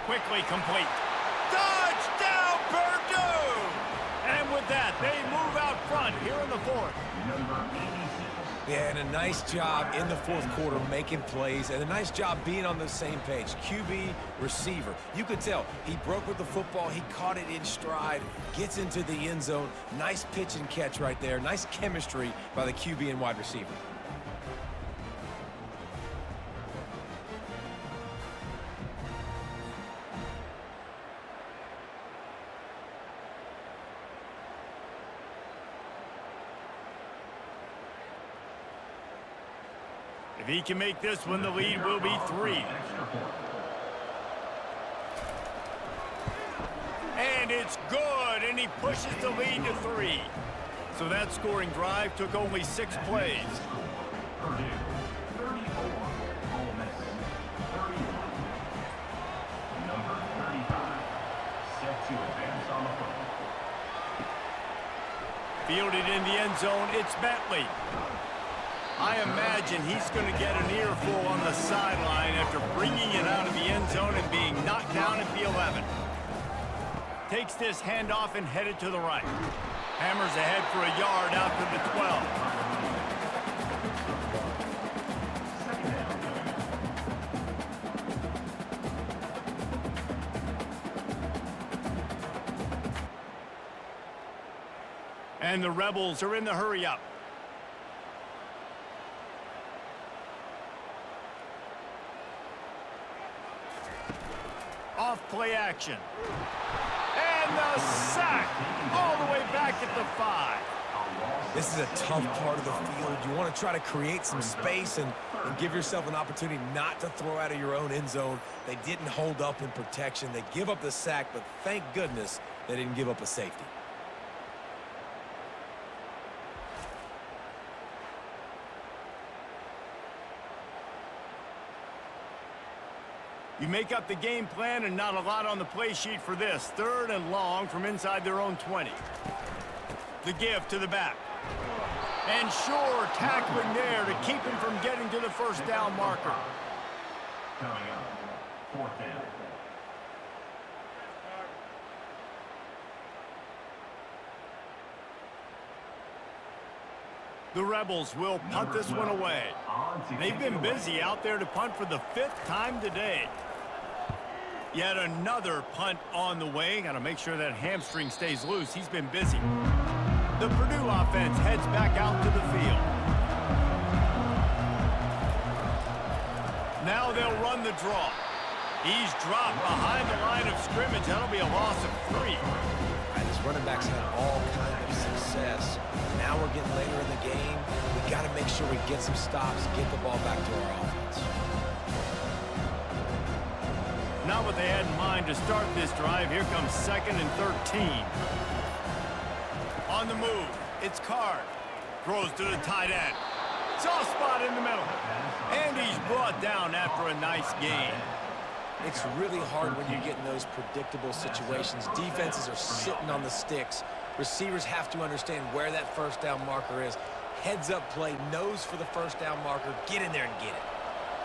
Quickly complete. Touchdown, Purdue! And with that, they move out front here in the 4th. Yeah, and a nice job in the 4th quarter making plays, and a nice job being on the same page. QB, receiver. You could tell he broke with the football. He caught it in stride, gets into the end zone. Nice pitch and catch right there. Nice chemistry by the QB and wide receiver. If he can make this one, the lead will be 3. And it's good, and he pushes the lead to 3. So that scoring drive took only 6 plays. Purdue, 34. Ole Miss, 31. Number 35, set to advance on the front. Fielded in the end zone, it's Bentley. I imagine he's going to get an earful on the sideline after bringing it out of the end zone and being knocked down at the 11. Takes this handoff and headed to the right. Hammers ahead for a yard out to the 12. And the Rebels are in the hurry-up. Off play action. And the sack all the way back at the 5. This is a tough part of the field. You want to try to create some space and give yourself an opportunity not to throw out of your own end zone. They didn't hold up in protection. They give up the sack, but thank goodness they didn't give up a safety. You make up the game plan and not a lot on the play sheet for this. 3rd and long from inside their own 20. The give to the back. And sure, tackling there to keep him from getting to the first down marker. Coming up, 4th down. The Rebels will punt this one away. They've been busy out there to punt for the 5th time today. Yet another punt on the way. Got to make sure that hamstring stays loose. He's been busy. The Purdue offense heads back out to the field. Now they'll run the draw. He's dropped behind the line of scrimmage. That'll be a loss of 3. These running backs had all kinds of success. Now we're getting later in the game. We got to make sure we get some stops, get the ball back to our offense. Not what they had in mind to start this drive. Here comes 2nd and 13. On the move, it's Card. Throws to the tight end. Soft spot in the middle. And he's brought down after a nice gain. It's really hard when you get in those predictable situations. Defenses are sitting on the sticks. Receivers have to understand where that first down marker is. Heads up play, nose for the first down marker. Get in there and get it.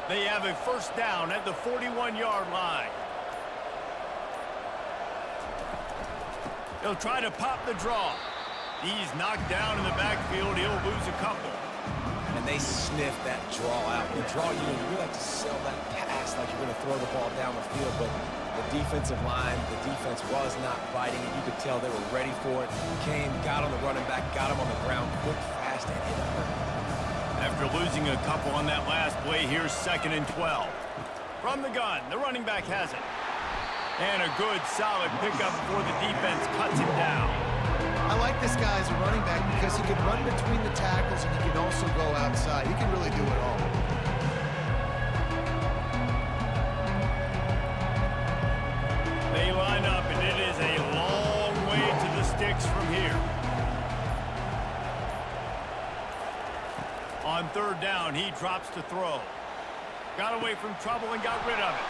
They have a first down at the 41-yard line. He'll try to pop the draw. He's knocked down in the backfield. He'll lose a couple. And they sniff that draw out. The draw, you really have to sell that pass like you're going to throw the ball down the field, but the defensive line, the defense was not biting it. You could tell they were ready for it. Came, got on the running back, got him on the ground quick, fast, and hit him. After losing a couple on that last play, here's 2nd and 12. From the gun, the running back has it. And a good, solid pickup before the defense cuts him down. I like this guy as a running back because he can run between the tackles and he can also go outside. He can really do it all. They line up, and it is a long way to the sticks from here. On 3rd down, he drops to throw. Got away from trouble and got rid of it.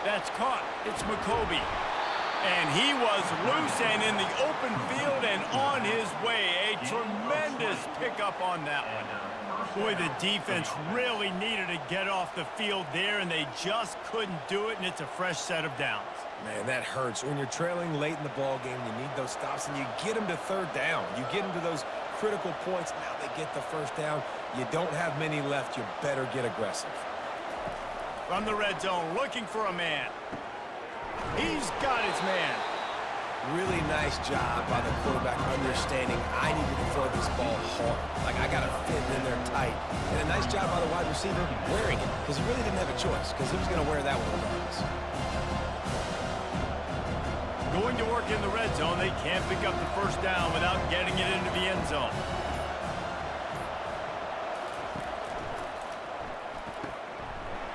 That's caught. It's McCoby. And he was loose and in the open field and on his way. A tremendous pickup on that one. Boy, the defense really needed to get off the field there, and they just couldn't do it, and it's a fresh set of downs. Man, that hurts. When you're trailing late in the ball game, you need those stops, and you get them to 3rd down. You get them to those critical points. Now they get the first down. You don't have many left. You better get aggressive. From the red zone, looking for a man. He's got his man. Really nice job by the quarterback understanding I needed to throw this ball hard. Like, I got to fit in there tight. And a nice job by the wide receiver wearing it, because he really didn't have a choice, because he was going to wear that one regardless. Going to work in the red zone, they can't pick up the first down without getting it into the end zone.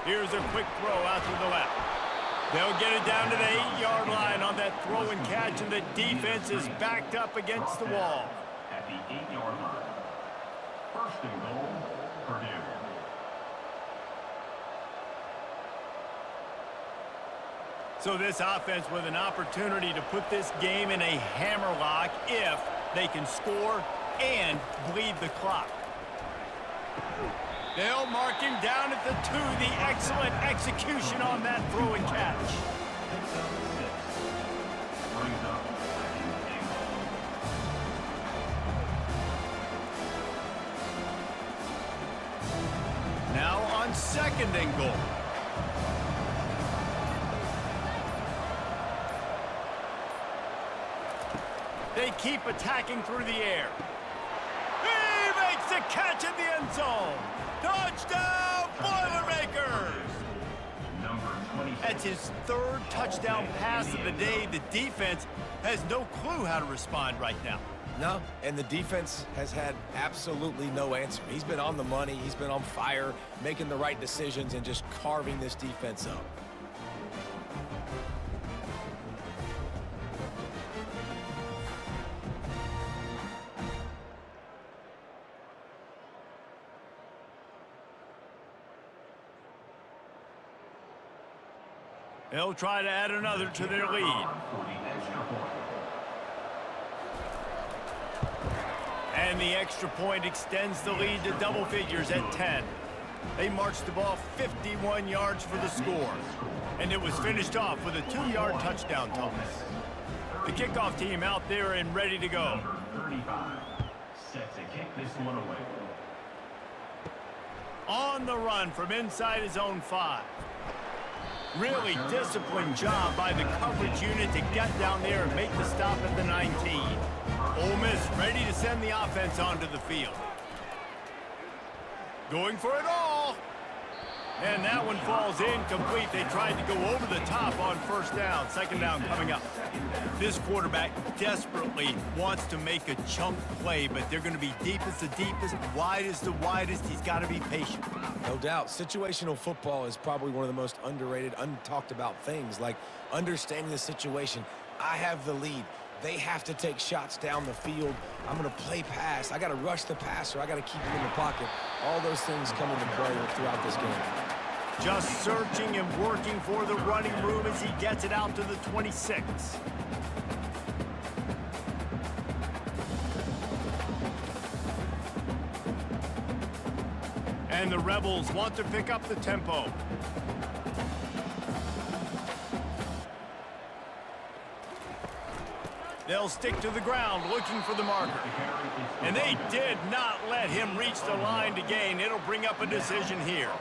Here's a quick throw out to the left. They'll get it down to the 8-yard line on that throw and catch, and the defense is backed up against the wall. At the 8-yard line. 1st and goal, Purdue. So this offense with an opportunity to put this game in a hammerlock if they can score and bleed the clock. They'll mark him down at the 2. The excellent execution on that throw and catch. Brings up 2nd and goal. Now on 2nd and goal. They keep attacking through the air. He makes the catch in the end zone. Touchdown, Boilermakers! That's his 3rd touchdown pass of the day. The defense has no clue how to respond right now. No, and the defense has had absolutely no answer. He's been on the money. He's been on fire, making the right decisions and just carving this defense up. They'll try to add another to their lead. And the extra point extends the lead to double figures at 10. They marched the ball 51 yards for the score. And it was finished off with a 2-yard touchdown toss. The kickoff team out there and ready to go. Number 35 set to kick this one away. On the run from inside his own 5. Really disciplined job by the coverage unit to get down there and make the stop at the 19. Ole Miss ready to send the offense onto the field. Going for it all. And that one falls incomplete. They tried to go over the top on first down. Second down coming up. This quarterback desperately wants to make a chunk play, but they're going to be deep as the deepest, wide as the widest. He's got to be patient. No doubt. Situational football is probably one of the most underrated, untalked about things, like understanding the situation. I have the lead. They have to take shots down the field. I'm going to play pass. I got to rush the passer. I got to keep him in the pocket. All those things come into play throughout this game. Just searching and working for the running room as he gets it out to the 26. And the Rebels want to pick up the tempo. They'll stick to the ground looking for the marker. And they did not let him reach the line to gain. It'll bring up a decision here.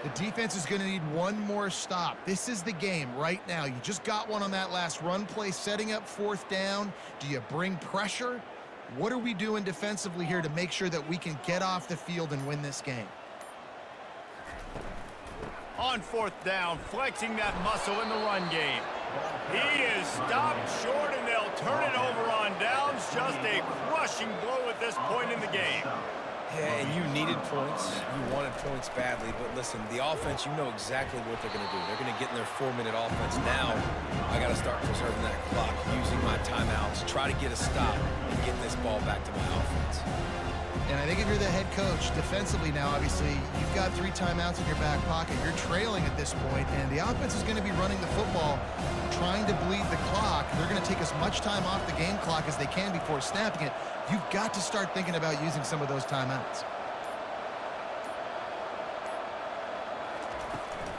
The defense is going to need one more stop. This is the game right now. You just got one on that last run play, setting up fourth down. Do you bring pressure? What are we doing defensively here to make sure that we can get off the field and win this game? On fourth down, flexing that muscle in the run game. He is stopped short, and they'll turn it over on downs. Just a crushing blow at this point in the game. Yeah, and you needed points. You wanted points badly. But listen, the offense, you know exactly what they're going to do. They're going to get in their 4-minute offense. Now, I got to start preserving that clock, using my timeouts, try to get a stop, and get this ball back to my offense. And I think if you're the head coach, defensively now, obviously, you've got 3 timeouts in your back pocket. You're trailing at this point, and the offense is going to be running the football, trying to bleed the clock. They're going to take as much time off the game clock as they can before snapping it. You've got to start thinking about using some of those timeouts.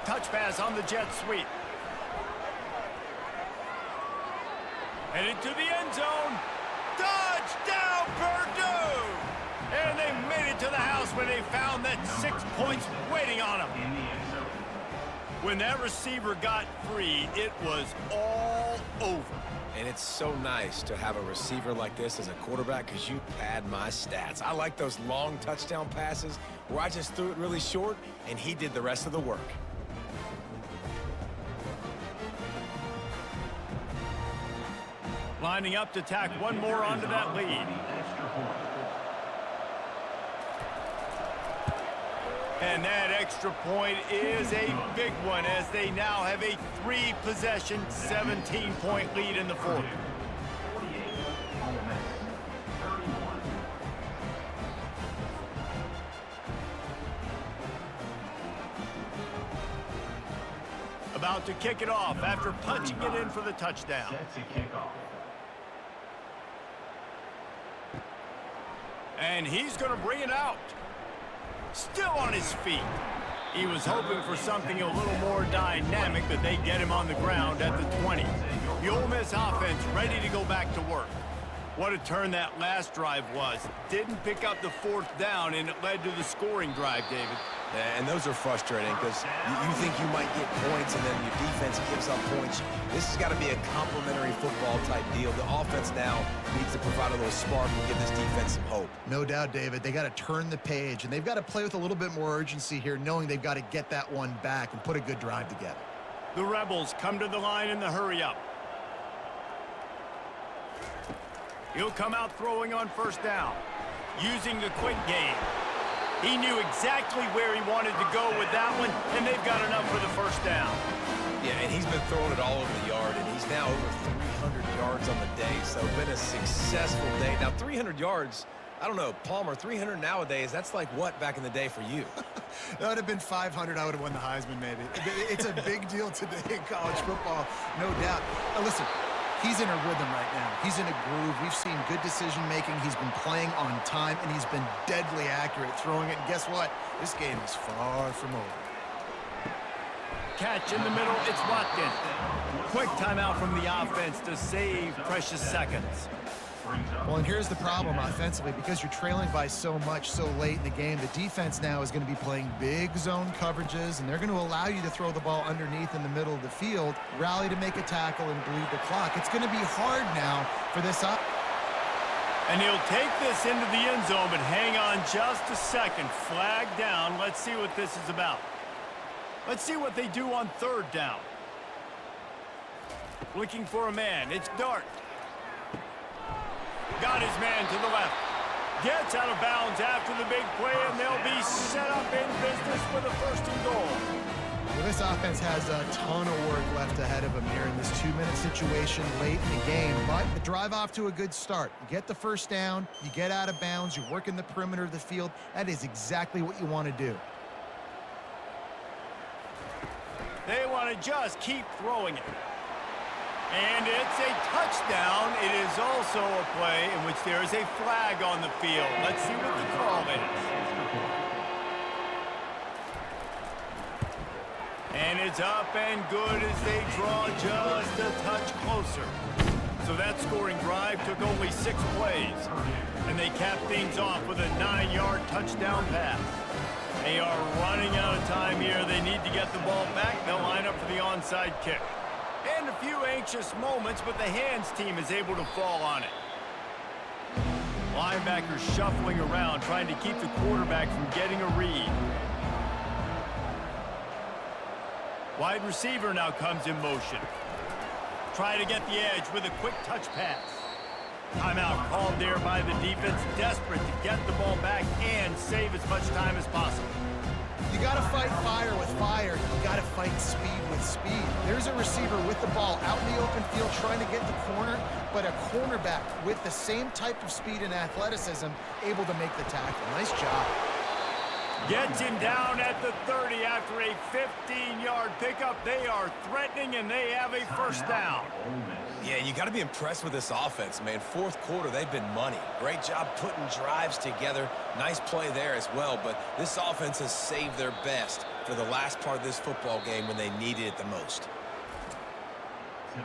Touch pass on the jet sweep. Headed to the end zone. Touchdown, Purdue! And they made it to the house when they found that 6 points waiting on them. When that receiver got free, it was all over. And it's so nice to have a receiver like this as a quarterback because you pad my stats. I like those long touchdown passes where I just threw it really short and he did the rest of the work. Lining up to tack one more onto that lead. And that extra point is a big one as they now have a 3-possession, 17-point lead in the fourth. About to kick it off after punching it in for the touchdown. Set to kick off. And he's going to bring it out. Still on his feet. He was hoping for something a little more dynamic, but they get him on the ground at the 20. The Ole Miss offense ready to go back to work. What a turn that last drive was. Didn't pick up the fourth down, and it led to the scoring drive, David. And those are frustrating because you think you might get points and then your defense gives up points. This has got to be a complementary football type deal. The offense now needs to provide a little spark and give this defense some hope. No doubt, David. They got to turn the page, and they've got to play with a little bit more urgency here, knowing they've got to get that one back and put a good drive together. The Rebels come to the line in the hurry-up. He'll come out throwing on first down, using the quick game. He knew exactly where he wanted to go with that one, and they've got enough for the first down. Yeah, and he's been throwing it all over the yard, and he's now over 300 yards on the day, so been a successful day. Now, 300 yards I don't know, Palmer, 300 nowadays, that's like what back in the day for you? That would have been 500. I would have won the Heisman, maybe. It's a big deal today in college football, no doubt. Now, listen, he's in a rhythm right now. He's in a groove. We've seen good decision-making. He's been playing on time, and he's been deadly accurate throwing it. And guess what? This game is far from over. Catch in the middle, it's Watkins. Quick timeout from the offense to save precious seconds. Well, and here's the problem offensively. Because you're trailing by so much so late in the game, the defense now is going to be playing big zone coverages, and they're going to allow you to throw the ball underneath in the middle of the field, rally to make a tackle, and bleed the clock. It's going to be hard now for this up. And he'll take this into the end zone, but hang on just a second. Flag down. Let's see what this is about. Let's see what they do on third down. Looking for a man. It's Dart. Got his man to the left. Gets out of bounds after the big play, and they'll be set up in business for the first and goal. Well, this offense has a ton of work left ahead of them here in this 2-minute situation late in the game, but the drive off to a good start. You get the first down, you get out of bounds, you work in the perimeter of the field. That is exactly what you want to do. They want to just keep throwing it. And it's a touchdown. It is also a play in which there is a flag on the field. Let's see what the call is. And it's up and good as they draw just a touch closer. So that scoring drive took only 6 plays. And they cap things off with a 9-yard touchdown pass. They are running out of time here. They need to get the ball back. They'll line up for the onside kick. And a few anxious moments, but the hands team is able to fall on it. Linebackers shuffling around, trying to keep the quarterback from getting a read. Wide receiver now comes in motion. Try to get the edge with a quick touch pass. Timeout called there by the defense, desperate to get the ball back and save as much time as possible. You got to fight fire with fire. You got to fight speed with speed. There's a receiver with the ball out in the open field trying to get the corner, but a cornerback with the same type of speed and athleticism able to make the tackle. Nice job. Gets him down at the 30 after a 15-yard pickup. They are threatening, and they have a first down. Yeah, you got to be impressed with this offense, man. Fourth quarter, they've been money. Great job putting drives together. Nice play there as well, but this offense has saved their best for the last part of this football game when they needed it the most. Guys,